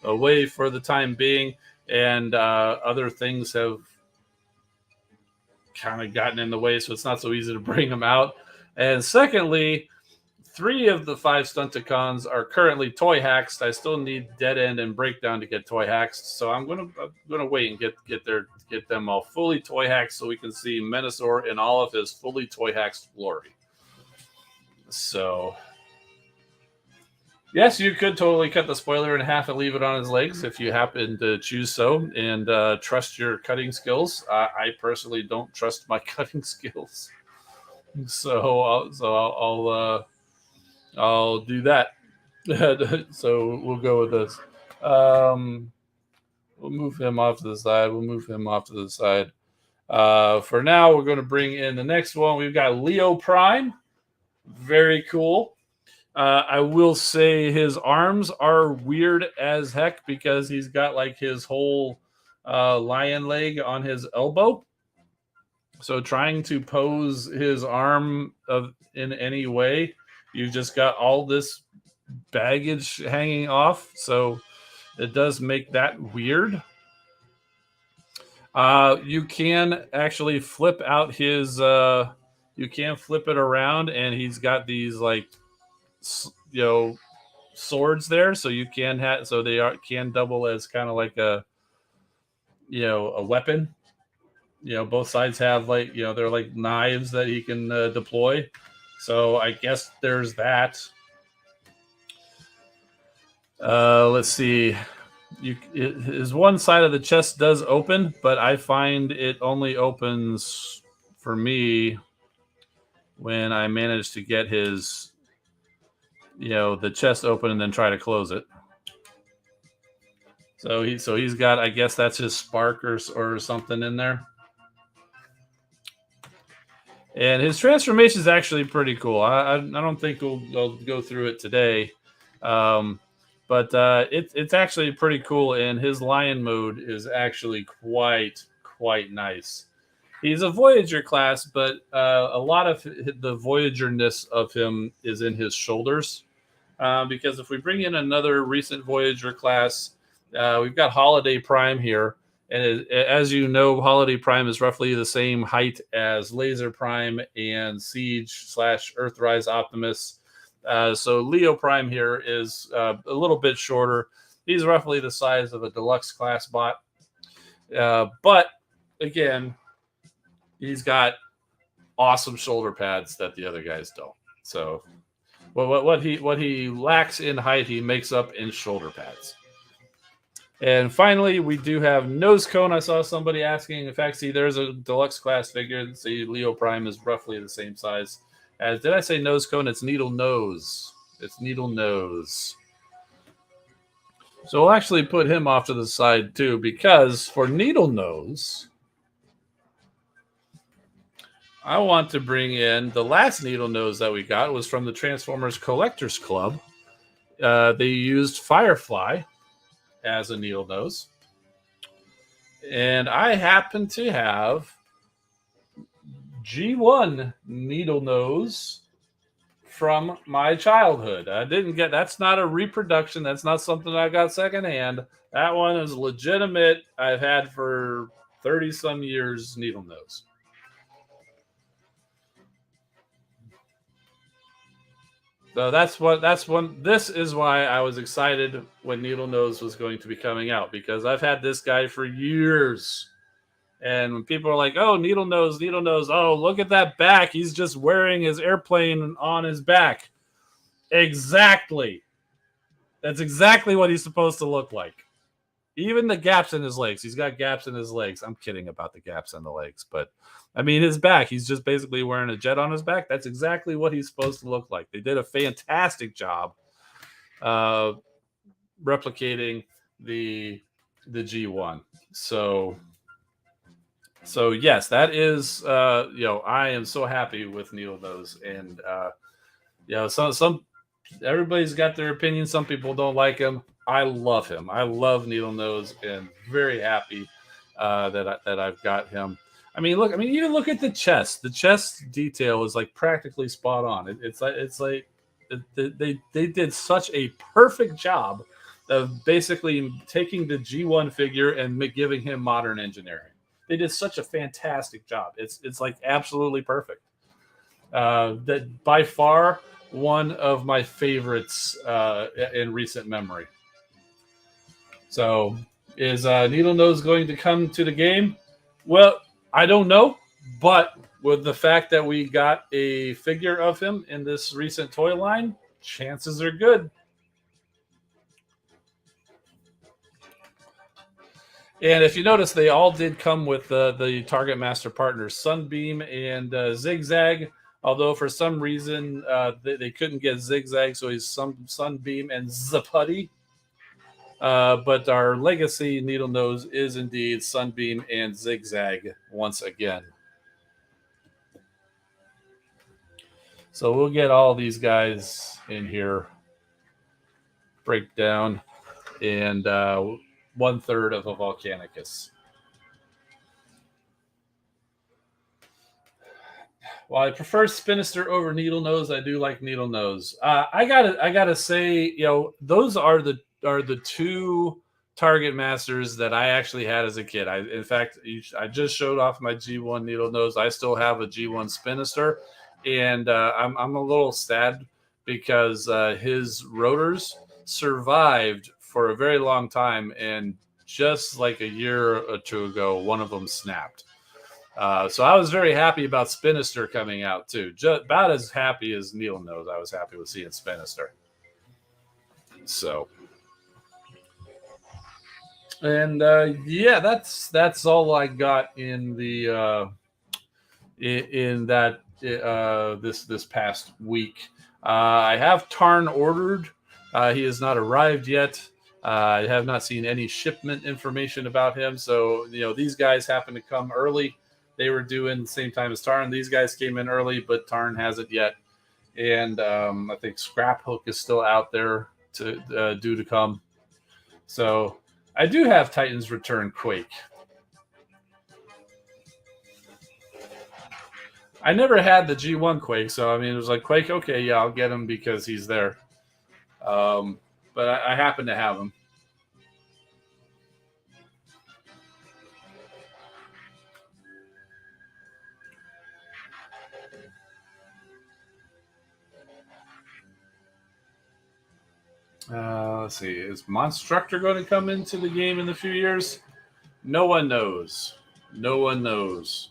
away for the time being, and other things have kind of gotten in the way, so it's not so easy to bring them out. And secondly, 3 of the 5 Stunticons are currently toy haxed. I still need Dead End and Breakdown to get toy haxed, so I'm gonna wait and get them all fully toy haxed so we can see Menasor in all of his fully toy haxed glory. So yes, you could totally cut the spoiler in half and leave it on his legs if you happen to choose so, and trust your cutting skills. I personally don't trust my cutting skills, so I'll do that. So we'll go with this. We'll move him off to the side. For now, we're going to bring in the next one. We've got Leo Prime. Very cool. I will say his arms are weird as heck because he's got like his whole lion leg on his elbow. So trying to pose his arm in any way, you just got all this baggage hanging off. So it does make that weird. You can actually flip out his. You can flip it around, and he's got these like swords there, so you can can double as kind of like a weapon. Both sides have like they're like knives that he can deploy. So I guess there's that. Let's see. His one side of the chest does open, but I find it only opens for me when I manage to get his the chest open and then try to close it. So he's got, I guess that's his spark or something in there. And his transformation is actually pretty cool. I don't think we'll go through it today, but it's actually pretty cool. And his lion mode is actually quite nice. He's a Voyager class, but a lot of the Voyager-ness of him is in his shoulders. Because if we bring in another recent Voyager class, we've got Holiday Prime here. And as you know, Holiday Prime is roughly the same height as Laser Prime and Siege/Earthrise Optimus. So Leo Prime here is a little bit shorter. He's roughly the size of a deluxe class bot. But again, he's got awesome shoulder pads that the other guys don't. So what he lacks in height, he makes up in shoulder pads. And finally, we do have Nose Cone. I saw somebody asking. In fact, see, there's a deluxe class figure. See, Leo Prime is roughly the same size as. Did I say Nose Cone? It's Needle Nose. It's Needle Nose. So we'll actually put him off to the side too, because for Needle Nose, I want to bring in the last Needle Nose that we got was from the Transformers Collectors Club. They used Firefly as a Needle Nose. And I happen to have G1 Needle Nose from my childhood. I didn't get that's not a reproduction. That's not something I got secondhand. That one is legitimate. I've had for 30 some years needle nose. So this is why I was excited when Needle Nose was going to be coming out, because I've had this guy for years. And when people are like, "Oh, Needle Nose, oh, look at that back. He's just wearing his airplane on his back." Exactly. That's exactly what he's supposed to look like. Even the gaps in his legs. He's got gaps in his legs. I'm kidding about the gaps in the legs, but I mean his back. He's just basically wearing a jet on his back. That's exactly what he's supposed to look like. They did a fantastic job replicating the G1. So yes, that is I am so happy with Needle Nose, and some everybody's got their opinion. Some people don't like him. I love him. I love Needle Nose, and very happy that I've got him. I mean, look. I mean, even look at the chest. The chest detail is like practically spot on. They did such a perfect job of basically taking the G1 figure and giving him modern engineering. They did such a fantastic job. It's like absolutely perfect. That by far one of my favorites in recent memory. So, is Needle Nose going to come to the game? Well, I don't know, but with the fact that we got a figure of him in this recent toy line, chances are good. And if you notice, they all did come with the Target Master partners, Sunbeam and Zigzag. Although for some reason they couldn't get Zigzag, so he's Sunbeam and Zaputty. But our legacy Needle Nose is indeed Sunbeam and Zigzag once again. So we'll get all these guys in here, breakdown, and 1/3 of a Volcanicus. While I prefer Spinister over Needle Nose, I do like Needle Nose. I gotta say, those are the two Target Masters that I actually had as a kid. In fact, I just showed off my G1 Needle Nose. I still have a G1 Spinister, and I'm a little sad because his rotors survived for a very long time, and just like a year or two ago, one of them snapped. So I was very happy about Spinister coming out too. Just about as happy as Needle Nose. I was happy with seeing Spinister. So, and that's all I got in the in that this past week. I have Tarn ordered. He has not arrived yet. I have not seen any shipment information about him. So these guys happen to come early. They were due in the same time as Tarn. These guys came in early, but Tarn hasn't yet. And I think Scrap Hook is still out there due to come. So I do have Titans Return Quake. I never had the G1 Quake, so I mean, it was like, Quake, okay, yeah, I'll get him because he's there. But I happen to have him. Let's see. Is Monstructor going to come into the game in a few years? No one knows. No one knows.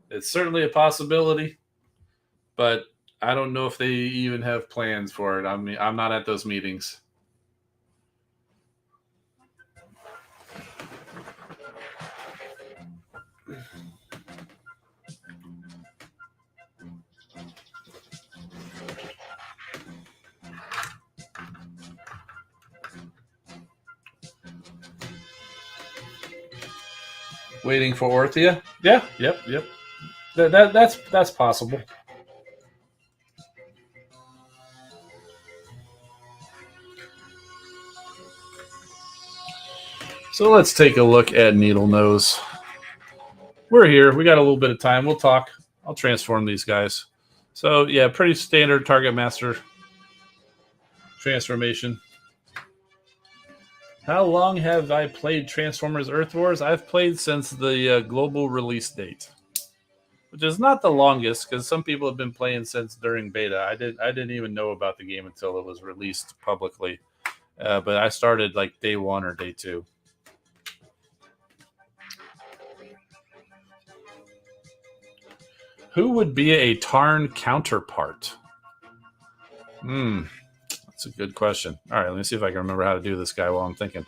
It's certainly a possibility, but I don't know if they even have plans for it. I mean, I'm not at those meetings. Waiting for Orthia? Yeah, yep. That's possible. So let's take a look at Needle Nose. We're here. We got a little bit of time. We'll talk. I'll transform these guys. So yeah, pretty standard target master transformation. How long have I played Transformers Earth Wars? I've played since the global release date, which is not the longest because some people have been playing since during beta. I didn't even know about the game until it was released publicly, but I started like day 1 or day 2. Who would be a Tarn counterpart? That's a good question. All right, let me see if I can remember how to do this guy while I'm thinking.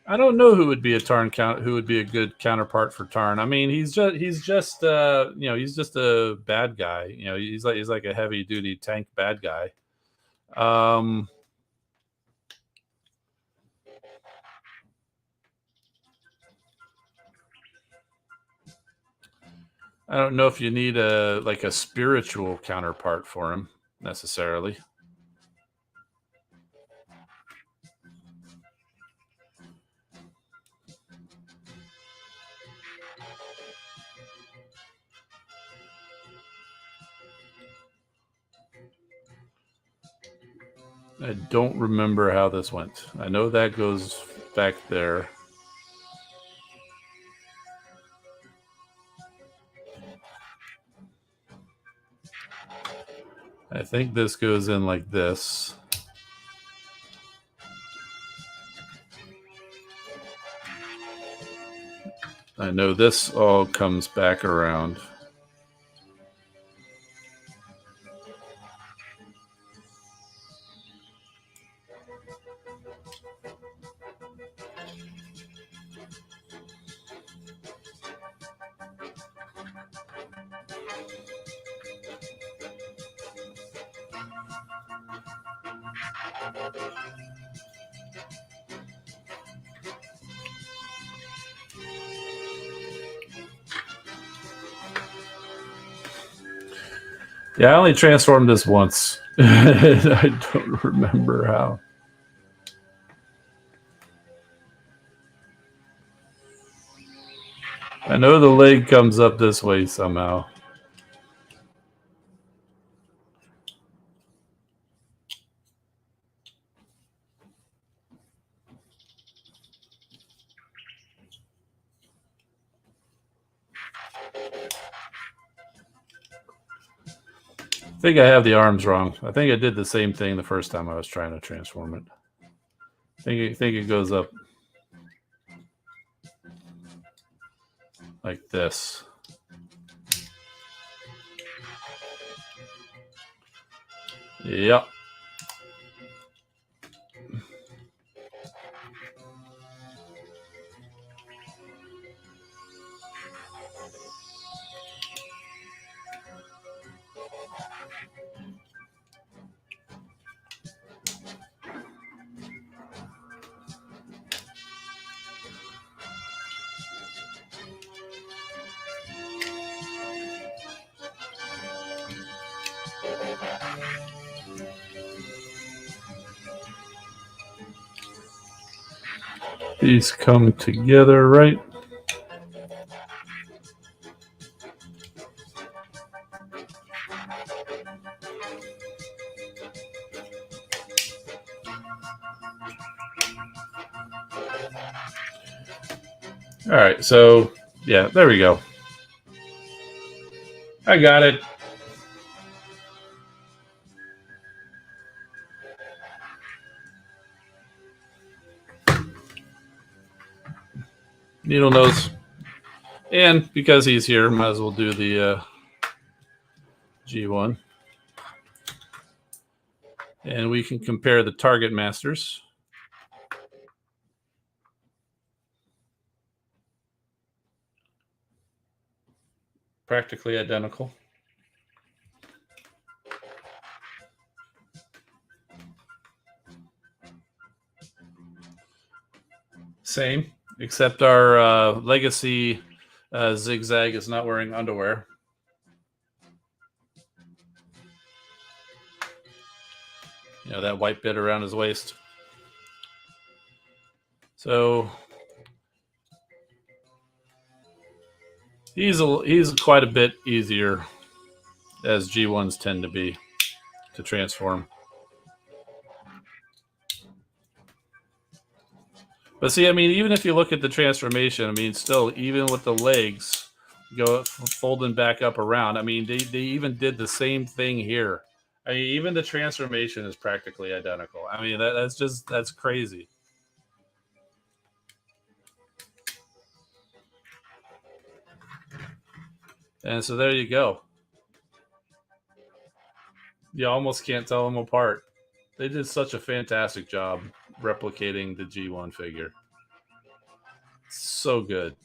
I don't know who would be a who would be a good counterpart for Tarn. I mean, he's just he's just a bad guy. He's like a heavy duty tank bad guy. I don't know if you need a spiritual counterpart for him necessarily. I don't remember how this went. I know that goes back there. I think this goes in like this. I know this all comes back around. Yeah, I only transformed this once. I don't remember how. I know the leg comes up this way somehow. I think I have the arms wrong. I think I did the same thing the first time I was trying to transform it. I think it goes up like this. Yep. These come together, right? All right, so yeah, there we go. I got it. Needle nose. And because he's here, might as well do the G1. And we can compare the target masters. Practically identical. Same, except our legacy Zigzag is not wearing underwear. You know, that white bit around his waist. So he's quite a bit easier, as G1s tend to be, to transform. But see, I mean, even if you look at the transformation, I mean, still, even with the legs folding back up around, I mean, they even did the same thing here. I mean, even the transformation is practically identical. I mean, that's crazy. And so there you go. You almost can't tell them apart. They did such a fantastic job replicating the G1 figure. So good.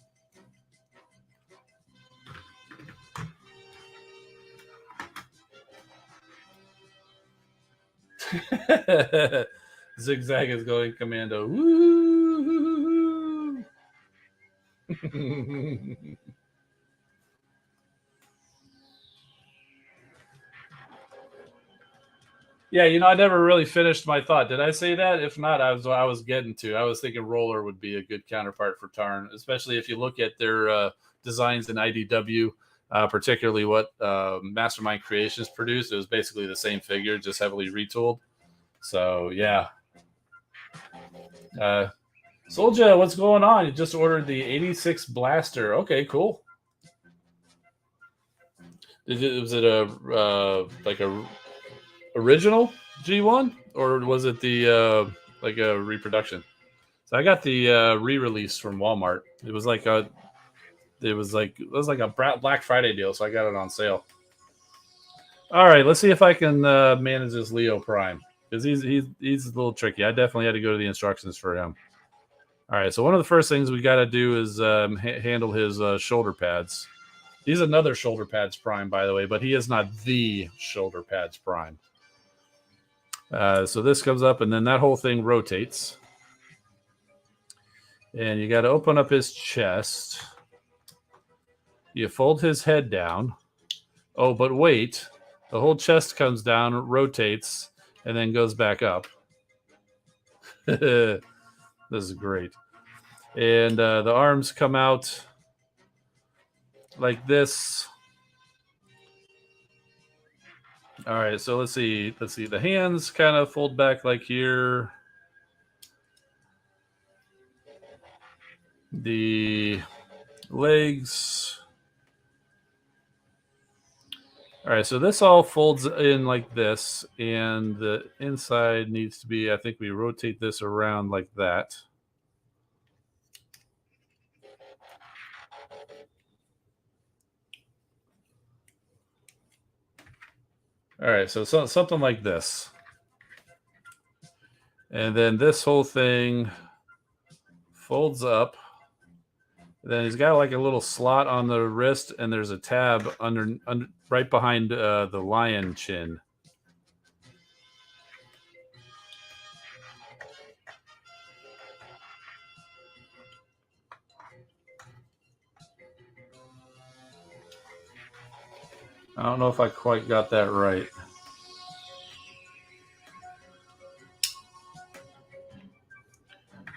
Zigzag is going commando. Woo! Yeah, you know, I never really finished my thought. Did I say that? If not, I was getting to. I was thinking Roller would be a good counterpart for Tarn, especially if you look at their designs in IDW, particularly what Mastermind Creations produced. It was basically the same figure, just heavily retooled. So yeah. Soldier, what's going on? You just ordered the 86 blaster. Okay, cool. Was it a like a original G1 or was it the like a reproduction? So I got the re-release from Walmart. It was like a Black Friday deal, so I got it on sale. All right, let's see if I can manage this Leo Prime because he's a little tricky. I definitely had to go to the instructions for him. All right, so one of the first things we got to do is handle his shoulder pads. He's another shoulder pads prime, by the way, but he is not the shoulder pads prime. So this comes up, and then that whole thing rotates. And you got to open up his chest. You fold his head down. Oh, but wait. The whole chest comes down, rotates, and then goes back up. This is great. And the arms come out like this. All right, so let's see. The hands kind of fold back like here. The legs. All right, so this all folds in like this, and the inside needs to be, I think we rotate this around like that. All right, so something like this. And then this whole thing folds up. Then he's got like a little slot on the wrist, and there's a tab under right behind the lion chin. I don't know if I quite got that right.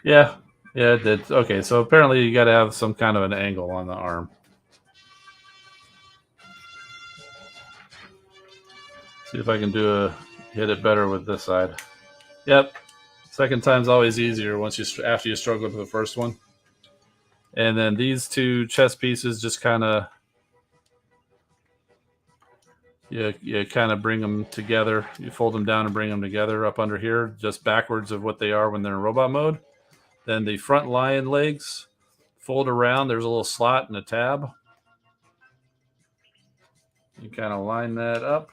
Yeah, it did. Okay, so apparently you got to have some kind of an angle on the arm. See if I can hit it better with this side. Yep. Second time's always easier after you struggle with the first one. And then these two chest pieces just kind of you kind of bring them together. You fold them down and bring them together up under here, just backwards of what they are when they're in robot mode. Then the front lion legs fold around. There's a little slot and a tab. You kind of line that up.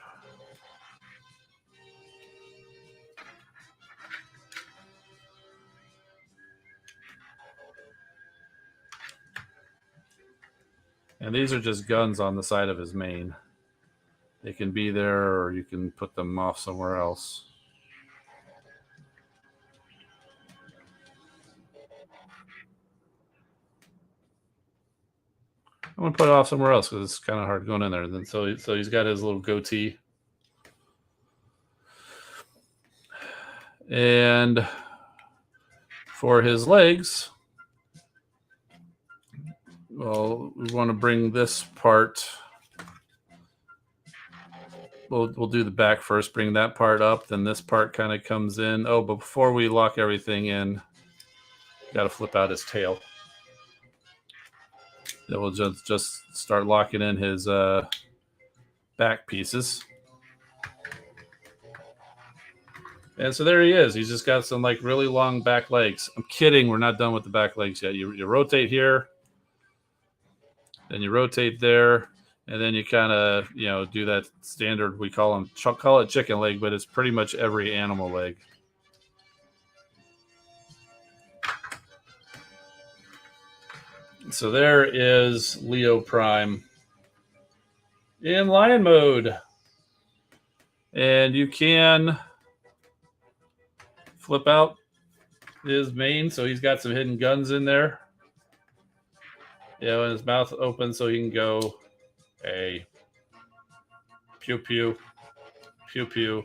And these are just guns on the side of his mane. They can be there, or you can put them off somewhere else. I'm going to put it off somewhere else because it's kind of hard going in there. And then so he's got his little goatee. And for his legs, well, we want to bring this part. We'll do the back first, bring that part up, then this part kind of comes in. Oh, but before we lock everything in, got to flip out his tail. Then we'll just start locking in his back pieces. And so there he is. He's just got some like really long back legs. I'm kidding. We're not done with the back legs yet. You rotate here, then you rotate there, and then you kind of do that standard. We call it chicken leg, but it's pretty much every animal leg. So there is Leo Prime in lion mode. And you can flip out his mane, so he's got some hidden guns in there. And his mouth open so he can go, hey, pew pew, pew pew.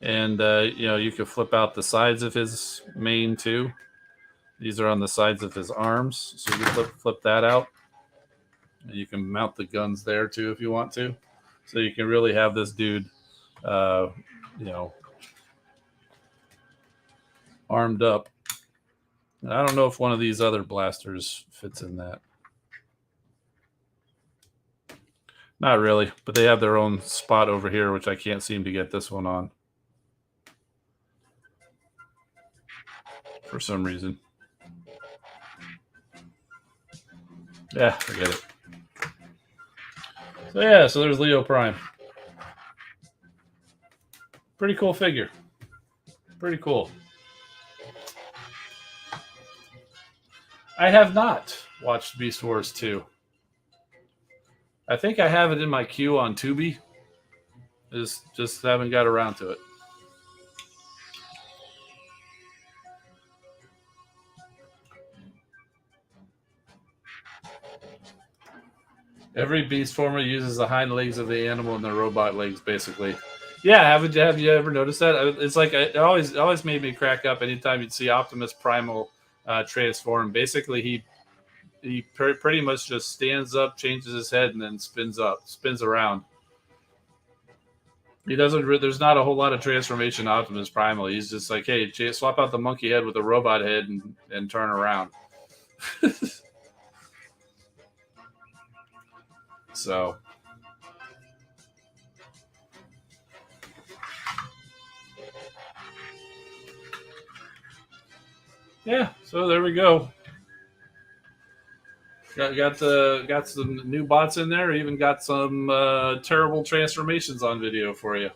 And you can flip out the sides of his mane too. These are on the sides of his arms, so you can flip that out. And you can mount the guns there too if you want to. So you can really have this dude, armed up. And I don't know if one of these other blasters fits in that. Not really, but they have their own spot over here, which I can't seem to get this one on for some reason. Yeah, forget it. So yeah, so there's Leo Prime. Pretty cool figure. Pretty cool. I have not watched Beast Wars 2. I think I have it in my queue on Tubi. Just haven't got around to it. Every beast former uses the hind legs of the animal and the robot legs, basically. Yeah, have you ever noticed that? It's like it always made me crack up anytime you'd see Optimus Primal transform. Basically, he pretty much just stands up, changes his head, and then spins around. He doesn't. There's not a whole lot of transformation Optimus Primal. He's just like, hey, swap out the monkey head with a robot head and turn around. So, yeah. So there we go. Got some new bots in there. Even got some terrible transformations on video for you.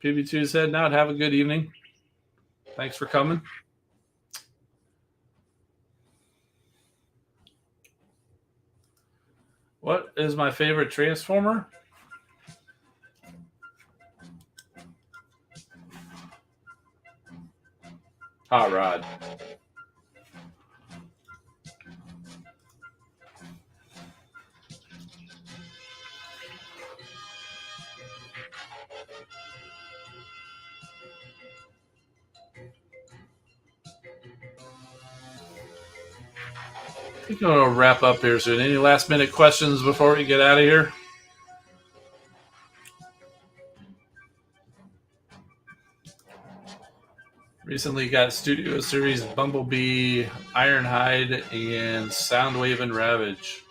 PB2's heading out. Have a good evening. Thanks for coming. What is my favorite Transformer? Hot Rod. I think I'm going to wrap up here soon. Any last minute questions before we get out of here? Recently got Studio Series Bumblebee, Ironhide, and Soundwave and Ravage.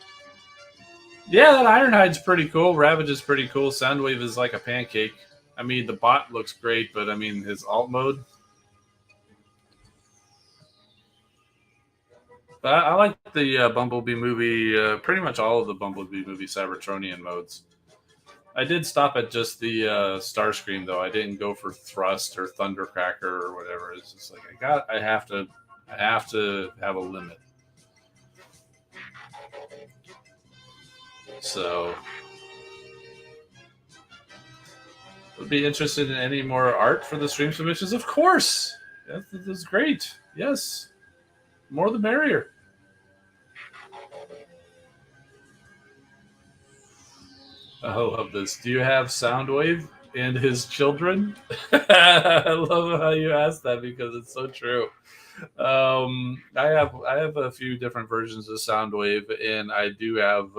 Yeah, that Ironhide's pretty cool. Ravage is pretty cool. Soundwave is like a pancake. I mean, the bot looks great, but I mean, his alt mode. But I like the Bumblebee movie, pretty much all of the Bumblebee movie Cybertronian modes. I did stop at just the Starscream though. I didn't go for Thrust or Thundercracker or whatever. It's just like I have to have a limit. So, would be interested in any more art for the stream submissions? Of course, That's great. Yes, more the merrier. I love this. Do you have Soundwave and his children? I love how you asked that because it's so true. I have a few different versions of Soundwave, and I do have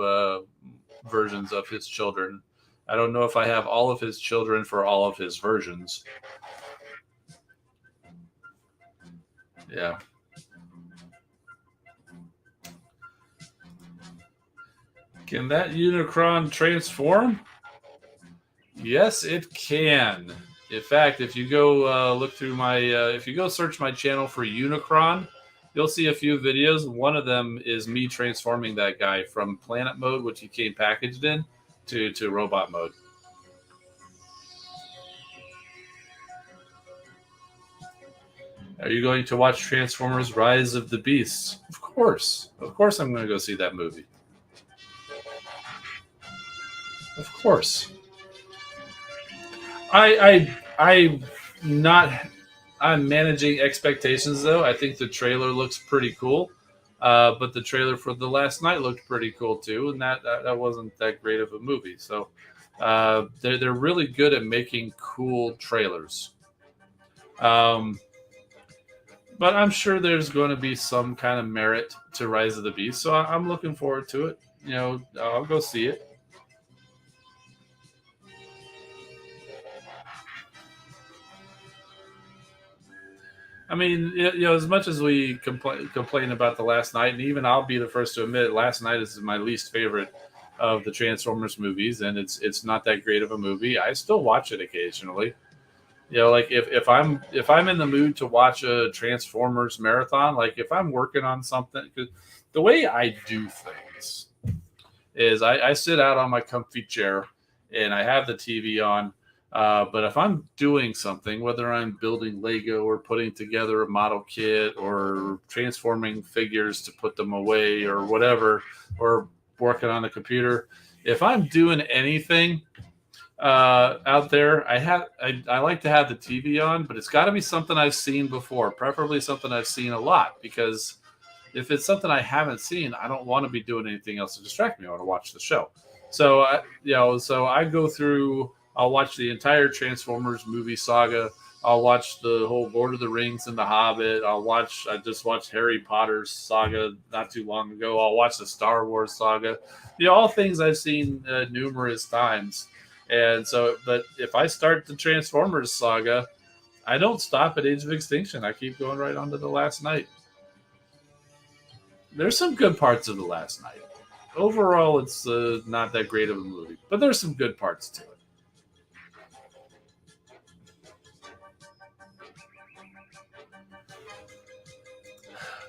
versions of his children. I don't know if I have all of his children for all of his versions. Yeah. Can that Unicron transform? Yes, it can. In fact, if you go look through if you go search my channel for Unicron, you'll see a few videos. One of them is me transforming that guy from planet mode, which he came packaged in, to robot mode. Are you going to watch Transformers: Rise of the Beasts? Of course. Of course, I'm going to go see that movie. Of course. I'm not. I'm managing expectations though. I think the trailer looks pretty cool, but the trailer for the last night looked pretty cool too, and that wasn't that great of a movie. So they're really good at making cool trailers. But I'm sure there's going to be some kind of merit to Rise of the Beast, so I'm looking forward to it. I'll go see it. I mean, as much as we complain about the last night, and even I'll be the first to admit, last night is my least favorite of the Transformers movies, and it's not that great of a movie. I still watch it occasionally. Like if I'm in the mood to watch a Transformers marathon, like if I'm working on something, because the way I do things is I sit out on my comfy chair and I have the TV on. But if I'm doing something, whether I'm building Lego or putting together a model kit or transforming figures to put them away or whatever, or working on the computer, if I'm doing anything out there, I like to have the TV on, but it's got to be something I've seen before, preferably something I've seen a lot, because if it's something I haven't seen, I don't want to be doing anything else to distract me. I want to watch the show. So I go through. I'll watch the entire Transformers movie saga. I'll watch the whole Lord of the Rings and The Hobbit. I just watched Harry Potter's saga not too long ago. I'll watch the Star Wars saga. All things I've seen numerous times. And so, but if I start the Transformers saga, I don't stop at Age of Extinction. I keep going right on to The Last Night. There's some good parts of The Last Night. Overall, it's not that great of a movie, but there's some good parts to it.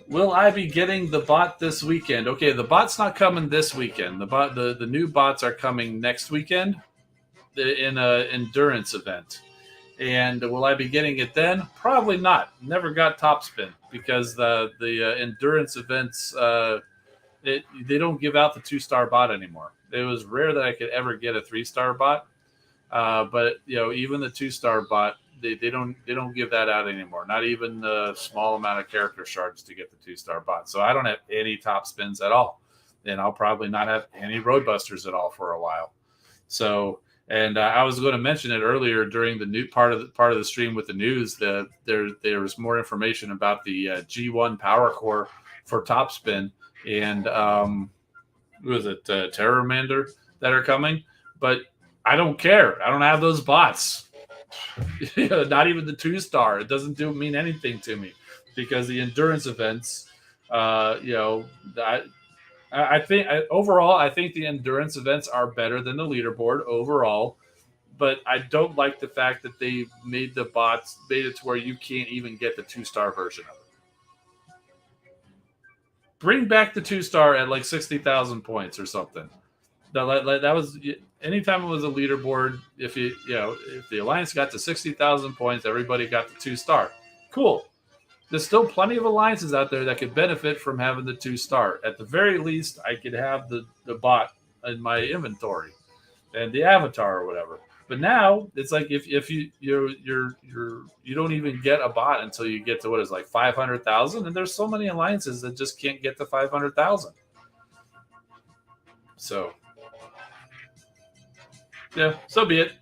Will I be getting the bot this weekend? Okay, the bot's not coming this weekend. The new bots are coming next weekend in an endurance event. And will I be getting it then? Probably not. Never got Topspin because the endurance events they don't give out the 2-star bot anymore. It was rare that I could ever get a 3-star bot, but even the 2-star bot they don't give that out anymore. Not even a small amount of character shards to get the 2-star bot. So I don't have any top spins at all, and I'll probably not have any Roadbusters at all for a while. So. And I was going to mention it earlier during the new part of the stream with the news that there was more information about the G1 Power Core for Topspin and was it Terramander that are coming, but I don't care. I don't have those bots. Not even the 2-star. It doesn't mean anything to me because the endurance events, I think overall, I think the endurance events are better than the leaderboard overall, but I don't like the fact that they made it to where you can't even get the 2-star version of it. Bring back the 2-star at like 60,000 points or something. That was anytime it was a leaderboard. If the Alliance got to 60,000 points, everybody got the 2-star. Cool. There's still plenty of alliances out there that could benefit from having the 2-star. At the very least, I could have the bot in my inventory and the avatar or whatever. But now it's like if you don't even get a bot until you get to what is like 500,000, and there's so many alliances that just can't get to 500,000. So yeah, so be it.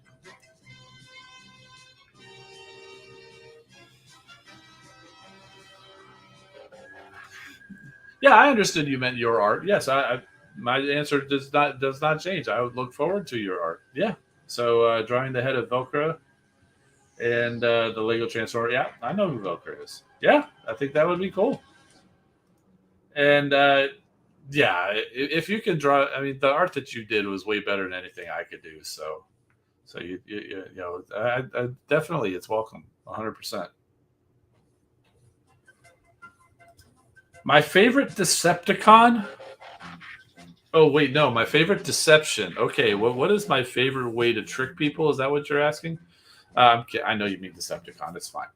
Yeah, I understood you meant your art. Yes, my answer does not change. I would look forward to your art. Yeah. So drawing the head of Velcro and the Lego Transformer. Yeah, I know who Velcro is. Yeah, I think that would be cool. And yeah, if you can draw, I mean, the art that you did was way better than anything I could do. So you know, I definitely it's welcome, 100%. My favorite Decepticon. Oh wait, no, my favorite deception. Okay, what is my favorite way to trick people? Is that what you're asking? I know you mean Decepticon. It's fine.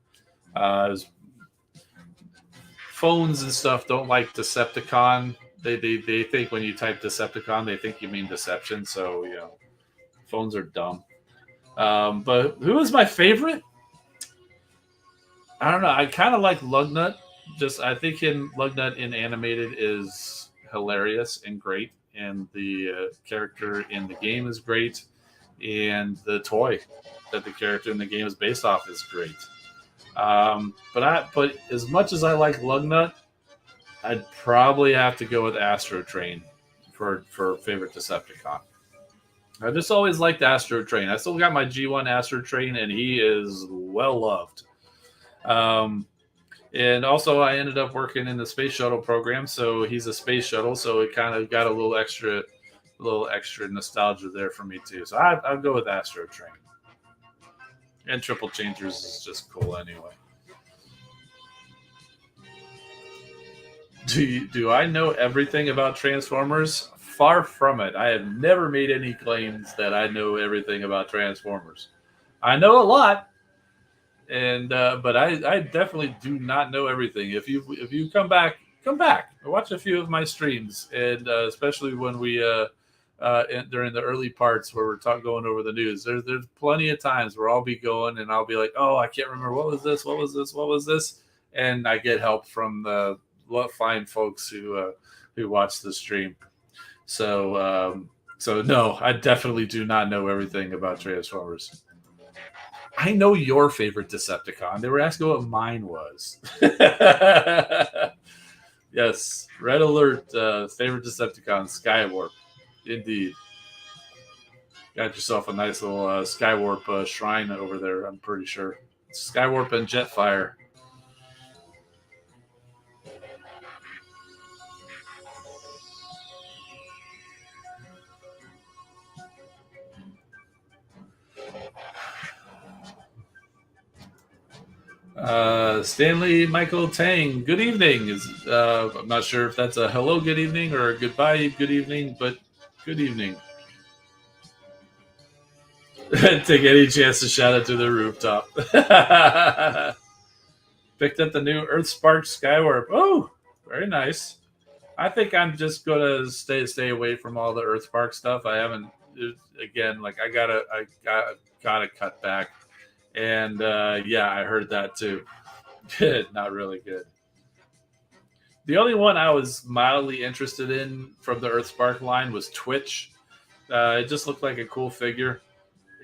Phones and stuff don't like Decepticon. They think when you type Decepticon, they think you mean deception. So you know, phones are dumb. But who is my favorite? I don't know. I kind of like Lugnut. Just I think in Lugnut in animated is hilarious and great, and the character in the game is great, and the toy that the character in the game is based off is great. But as much as I like Lugnut, I'd probably have to go with Astro Train for favorite Decepticon. I just always liked Astro Train. I still got my G1 Astro Train, and he is well loved. Um, and also, I ended up working in the space shuttle program, so he's a space shuttle, so it kind of got a little extra nostalgia there for me too. So I'd go with Astro Train. And Triple Changers is just cool anyway. Do I know everything about Transformers? Far from it. I have never made any claims that I know everything about Transformers. I know a lot, and but I definitely do not know everything. If you come back, watch a few of my streams, and especially when we during the early parts where we're going over the news. There's plenty of times where I'll be going and I'll be like, oh, I can't remember what was this, what was this, what was this, and I get help from the fine folks who watch the stream. So no, I definitely do not know everything about Transformers. I know your favorite Decepticon. They were asking what mine was. Yes, red alert. Favorite Decepticon, Skywarp. Indeed. Got yourself a nice little Skywarp shrine over there, I'm pretty sure. Skywarp and Jetfire. Stanley Michael Tang, good evening. I'm not sure if that's a hello, good evening, or a goodbye, good evening, but good evening. Take any chance to shout it to the rooftop. Picked up the new Earthspark Skywarp. Oh, very nice. I think I'm just gonna stay away from all the Earthspark stuff. I haven't again like I gotta cut back, and yeah, I heard that too. Not really good. The only one I was mildly interested in from the Earthspark line was Twitch. It just looked like a cool figure,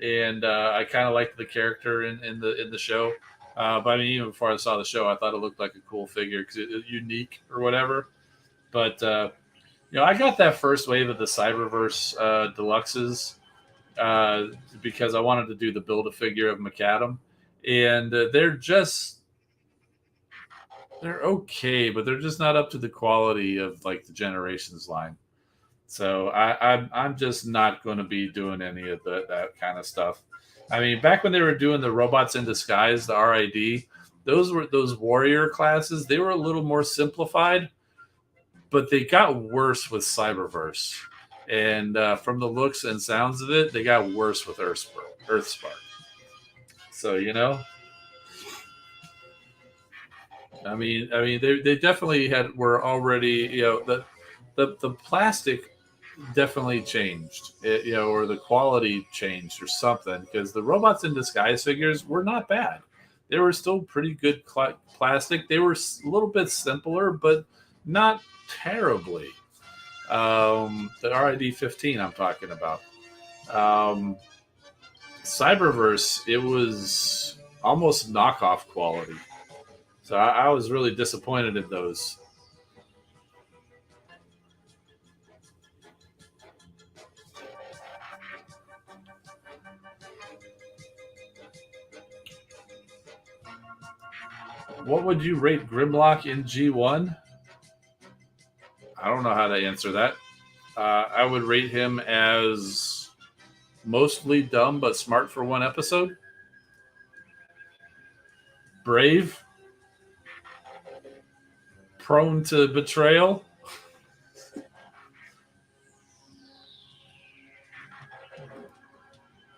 and I kind of liked the character in the show. But I mean, even before I saw the show, I thought it looked like a cool figure because it was unique or whatever. But you know, I got that first wave of the Cyberverse deluxes because I wanted to do the build a figure of McAdam, and they're okay, but they're just not up to the quality of like the Generations line. So I'm just not going to be doing any of that kind of stuff. I mean, back when they were doing the robots in disguise, the RID, those warrior classes. They were a little more simplified, but they got worse with Cyberverse. And from the looks and sounds of it, they got worse with Earthspark. So you know, I mean, they definitely were already, you know, the plastic definitely changed, or the quality changed or something. Because the robots in disguise figures were not bad; they were still pretty good plastic. They were a little bit simpler, but not terribly. The RID 15 I'm talking about. Um, Cyberverse, it was almost knockoff quality. So I was really disappointed in those. What would you rate Grimlock in G1? I don't know how to answer that. I would rate him as mostly dumb but smart for one episode. Brave. Prone to betrayal.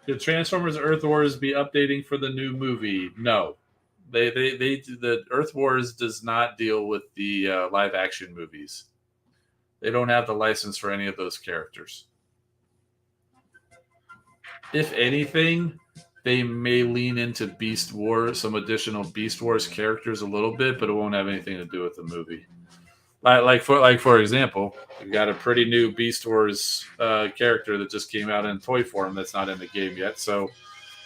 Could Transformers Earth Wars be updating for the new movie? No. The Earth Wars does not deal with the live action movies. They don't have the license for any of those characters. If anything, they may lean into Beast Wars, some additional Beast Wars characters a little bit, but it won't have anything to do with the movie. For example, we've got a pretty new Beast Wars character that just came out in toy form that's not in the game yet. So,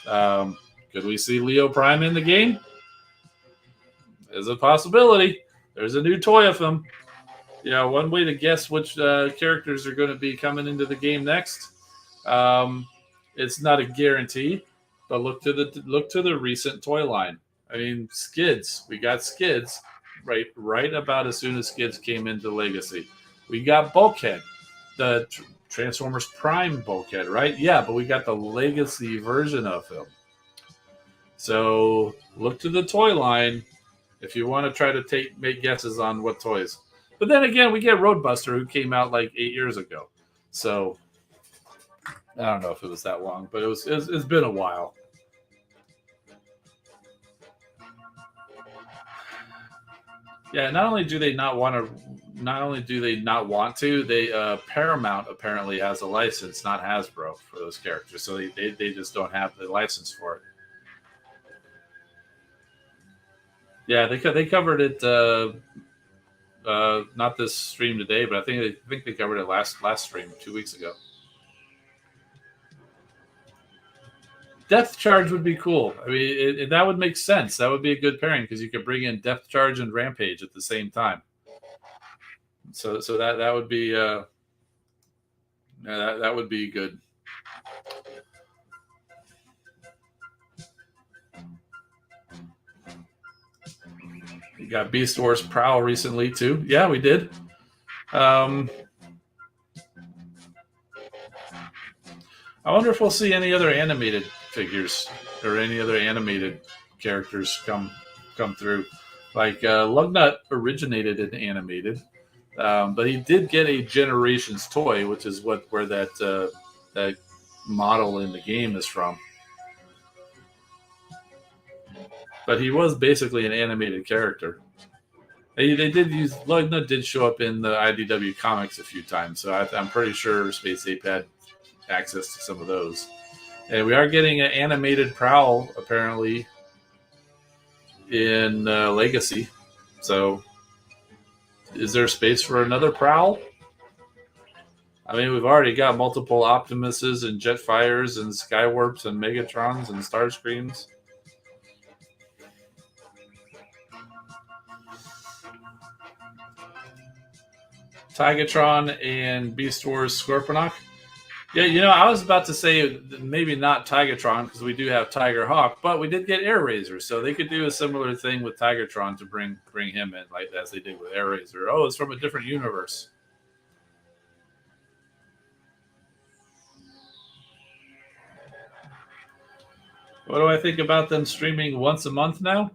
could we see Leo Prime in the game? There's a possibility. There's a new toy of him. One way to guess which characters are going to be coming into the game next. It's not a guarantee, but look to the recent toy line. I mean, Skids. We got Skids right about as soon as Skids came into Legacy. We got Bulkhead, the Transformers Prime Bulkhead, right? Yeah, but we got the Legacy version of him. So look to the toy line if you want to try to make guesses on what toys. But then again, we get Roadbuster, who came out like 8 years ago. So I don't know if it was that long, but it's been a while. Yeah, not only do they not want to, they Paramount apparently has a license, not Hasbro, for those characters. So they just don't have the license for it. Yeah, they covered it. Not this stream today, but I think they covered it last stream 2 weeks ago. Depth Charge would be cool. I mean, that would make sense. That would be a good pairing because you could bring in Depth Charge and Rampage at the same time. So that would be that would be good. We got Beast Wars Prowl recently too. Yeah, we did. I wonder if we'll see any other animated figures or any other animated characters come through. Like Lugnut originated in animated, but he did get a Generations toy, which is where that model in the game is from. But he was basically an animated character. They did use Lugnut did show up in the IDW comics a few times, so I'm pretty sure Space Ape had access to some of those. And we are getting an animated Prowl apparently in Legacy. So, is there space for another Prowl? I mean, we've already got multiple Optimuses and Jetfires and Skywarps and Megatrons and Starscreams. Tigatron and Beast Wars Scorponok. Yeah, I was about to say maybe not Tigatron because we do have Tiger Hawk, but we did get Air Razor, so they could do a similar thing with Tigatron to bring him in, like as they did with Air Razor. Oh, it's from a different universe. What do I think about them streaming once a month now?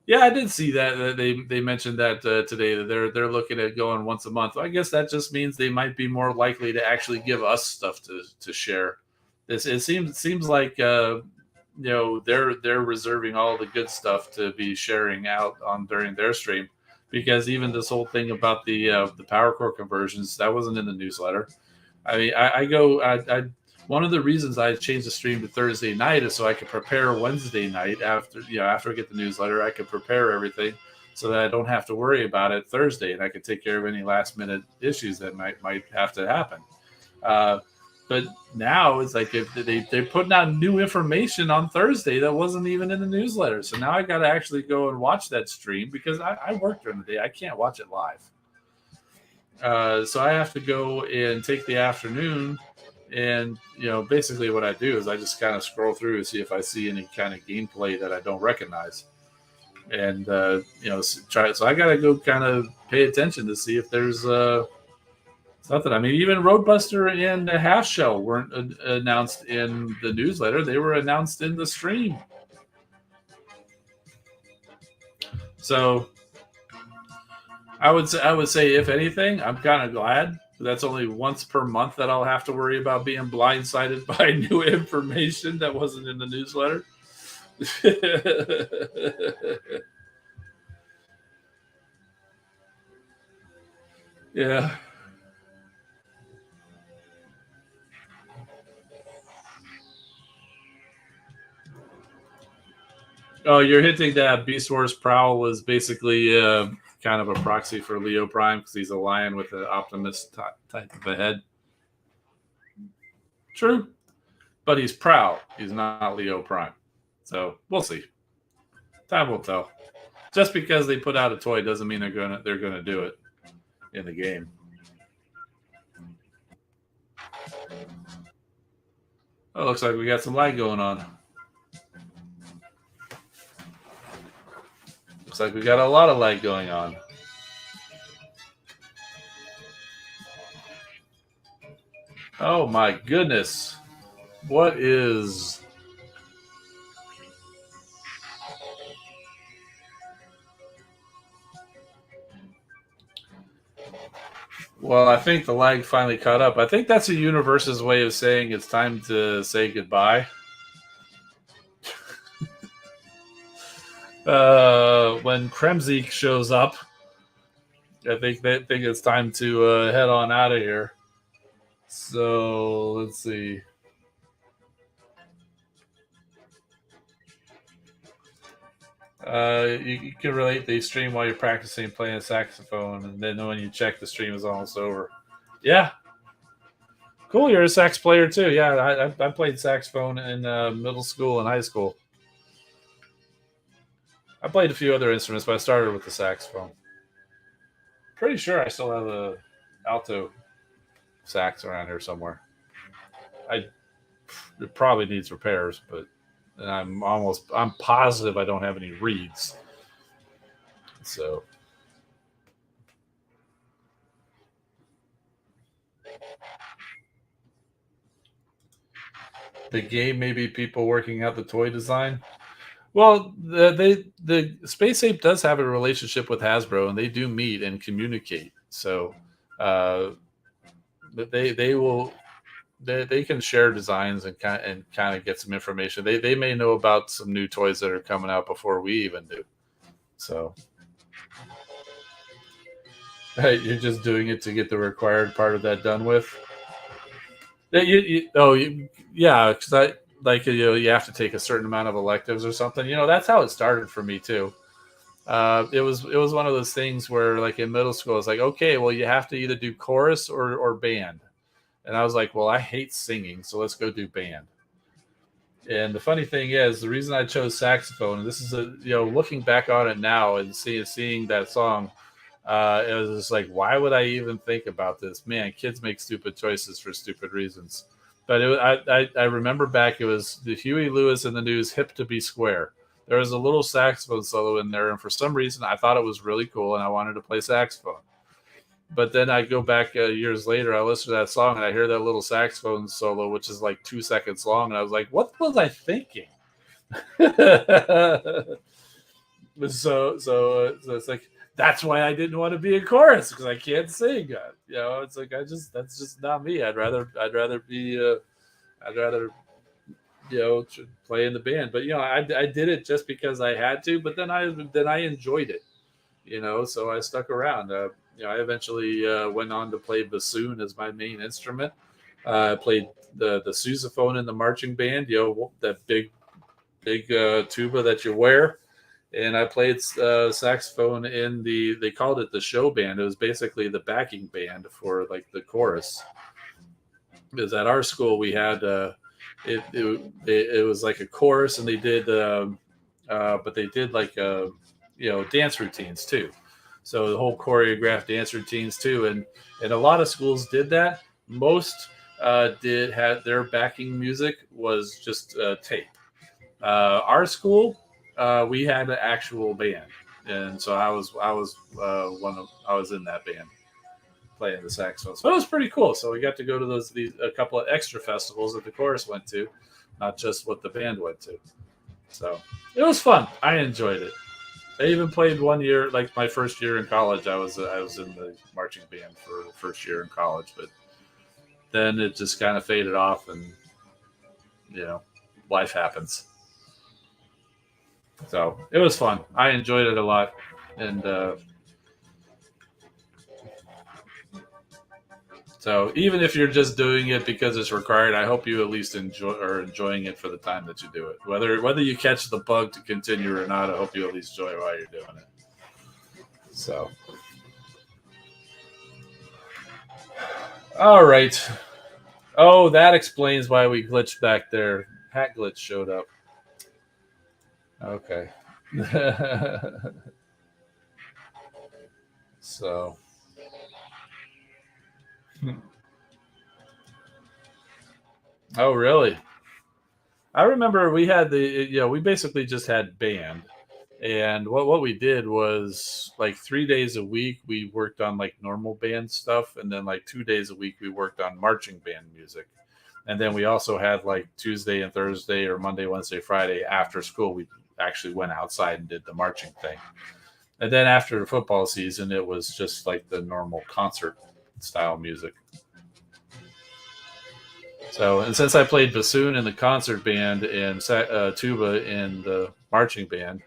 Yeah, I did see that they mentioned that today that they're looking at going once a month. I guess that just means they might be more likely to actually give us stuff to share. It seems like they're reserving all the good stuff to be sharing out on during their stream. because even this whole thing about the power core conversions, that wasn't in the newsletter. I mean, I one of the reasons I changed the stream to Thursday night is so I could prepare Wednesday night after I get the newsletter, I could prepare everything so that I don't have to worry about it Thursday, and I could take care of any last minute issues that might have to happen. But now it's like if they're putting out new information on Thursday that wasn't even in the newsletter. So now I got to actually go and watch that stream because I work during the day. I can't watch it live. So I have to go and take the afternoon, and basically what I do is I just kind of scroll through to see if I see any kind of gameplay that I don't recognize, and try. So I got to go kind of pay attention to see if there's something. I mean, even Roadbuster and Halfshell weren't announced in the newsletter; they were announced in the stream. So I would say, if anything, I'm kind of glad that's only once per month that I'll have to worry about being blindsided by new information that wasn't in the newsletter. Yeah. Oh, you're hinting that Beast Wars Prowl was basically kind of a proxy for Leo Prime because he's a lion with an optimist type of a head. True, but he's Prowl. He's not Leo Prime. So we'll see. Time will tell. Just because they put out a toy doesn't mean they're gonna do it in the game. Oh, looks like we got some lag going on. Looks like we got a lot of lag going on. Oh my goodness. What is... Well, I think the lag finally caught up. I think that's the universe's way of saying it's time to say goodbye. When Kremzik shows up, I think they think it's time to head on out of here. So let's see. You can relate the stream while you're practicing playing a saxophone, and then when you check, the stream is almost over. Yeah, cool. You're a sax player too. Yeah, I played saxophone in middle school and high school. I played a few other instruments, but I started with the saxophone. Pretty sure I still have a alto sax around here somewhere. It probably needs repairs, but I'm positive I don't have any reeds. So the game, maybe people working out the toy design. Well, the Space Ape does have a relationship with Hasbro, and they do meet and communicate. So they will they can share designs and kind of get some information. They may know about some new toys that are coming out before we even do. So you're just doing it to get the required part of that done with. Yeah, because I like you have to take a certain amount of electives or something. That's how it started for me too. It was one of those things where, like, in middle school, it's like, okay, well, you have to either do chorus or band. And I was like, well, I hate singing, so let's go do band. And the funny thing is, the reason I chose saxophone, and this is looking back on it now and seeing that song, it was just like, why would I even think about this? Man, kids make stupid choices for stupid reasons. But I remember back, it was the Huey Lewis and the News "Hip to Be Square." There was a little saxophone solo in there, and for some reason, I thought it was really cool, and I wanted to play saxophone. But then I go back years later, I listen to that song, and I hear that little saxophone solo, which is like 2 seconds long, and I was like, what was I thinking? So it's like, that's why I didn't want to be a chorus, because I can't sing. It's like, that's just not me. I'd rather be play in the band. But I did it just because I had to. But then I enjoyed it. So I stuck around. I eventually went on to play bassoon as my main instrument. I played the sousaphone in the marching band, that big tuba that you wear. And I played saxophone in they called it the show band. It was basically the backing band for like the chorus. Because at our school we had it was like a chorus, and they did but they did like dance routines too. So the whole choreographed dance routines too, and a lot of schools did that. Most did had their backing music was just tape. Our school, we had an actual band, and so I was in that band playing the saxophone. So it was pretty cool. So we got to go to a couple of extra festivals that the chorus went to, not just what the band went to. So it was fun. I enjoyed it. I even played one year, like my first year in college. I was in the marching band for the first year in college, but then it just kind of faded off, and life happens. So it was fun. I enjoyed it a lot, and so even if you're just doing it because it's required, I hope you at least enjoying it for the time that you do it. Whether you catch the bug to continue or not, I hope you at least enjoy it while you're doing it. So, all right. Oh, that explains why we glitched back there. Hat glitch showed up. Okay. So. Oh, really? I remember we had we basically just had band. And what we did was like 3 days a week we worked on like normal band stuff, and then like 2 days a week we worked on marching band music. And then we also had like Tuesday and Thursday, or Monday, Wednesday, Friday after school we actually went outside and did the marching thing. And then after the football season it was just like the normal concert style music. So, and since I played bassoon in the concert band and tuba in the marching band,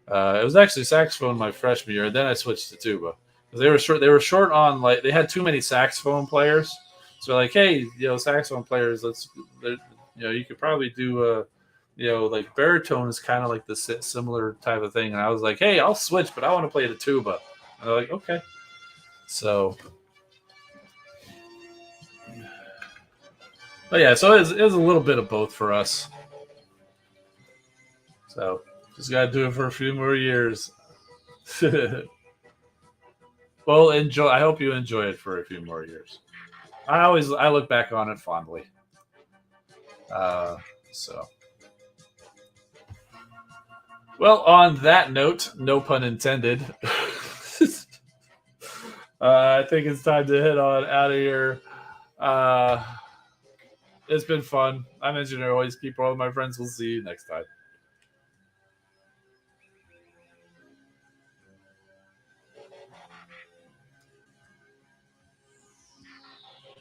it was actually saxophone my freshman year, and then I switched to tuba. They were short. They were short on, like, they had too many saxophone players. So like, hey, saxophone players, you could probably do like baritone is kind of like the similar type of thing. And I was like, hey, I'll switch, but I want to play the tuba. And they're like, okay. So, but yeah, so it was a little bit of both for us. So just got to do it for a few more years. Well, enjoy. I hope you enjoy it for a few more years. I look back on it fondly. So, well, on that note, no pun intended. I think it's time to head on out of here. It's been fun. I'm Engineer Hoist. Keep all of my friends. We'll see you next time.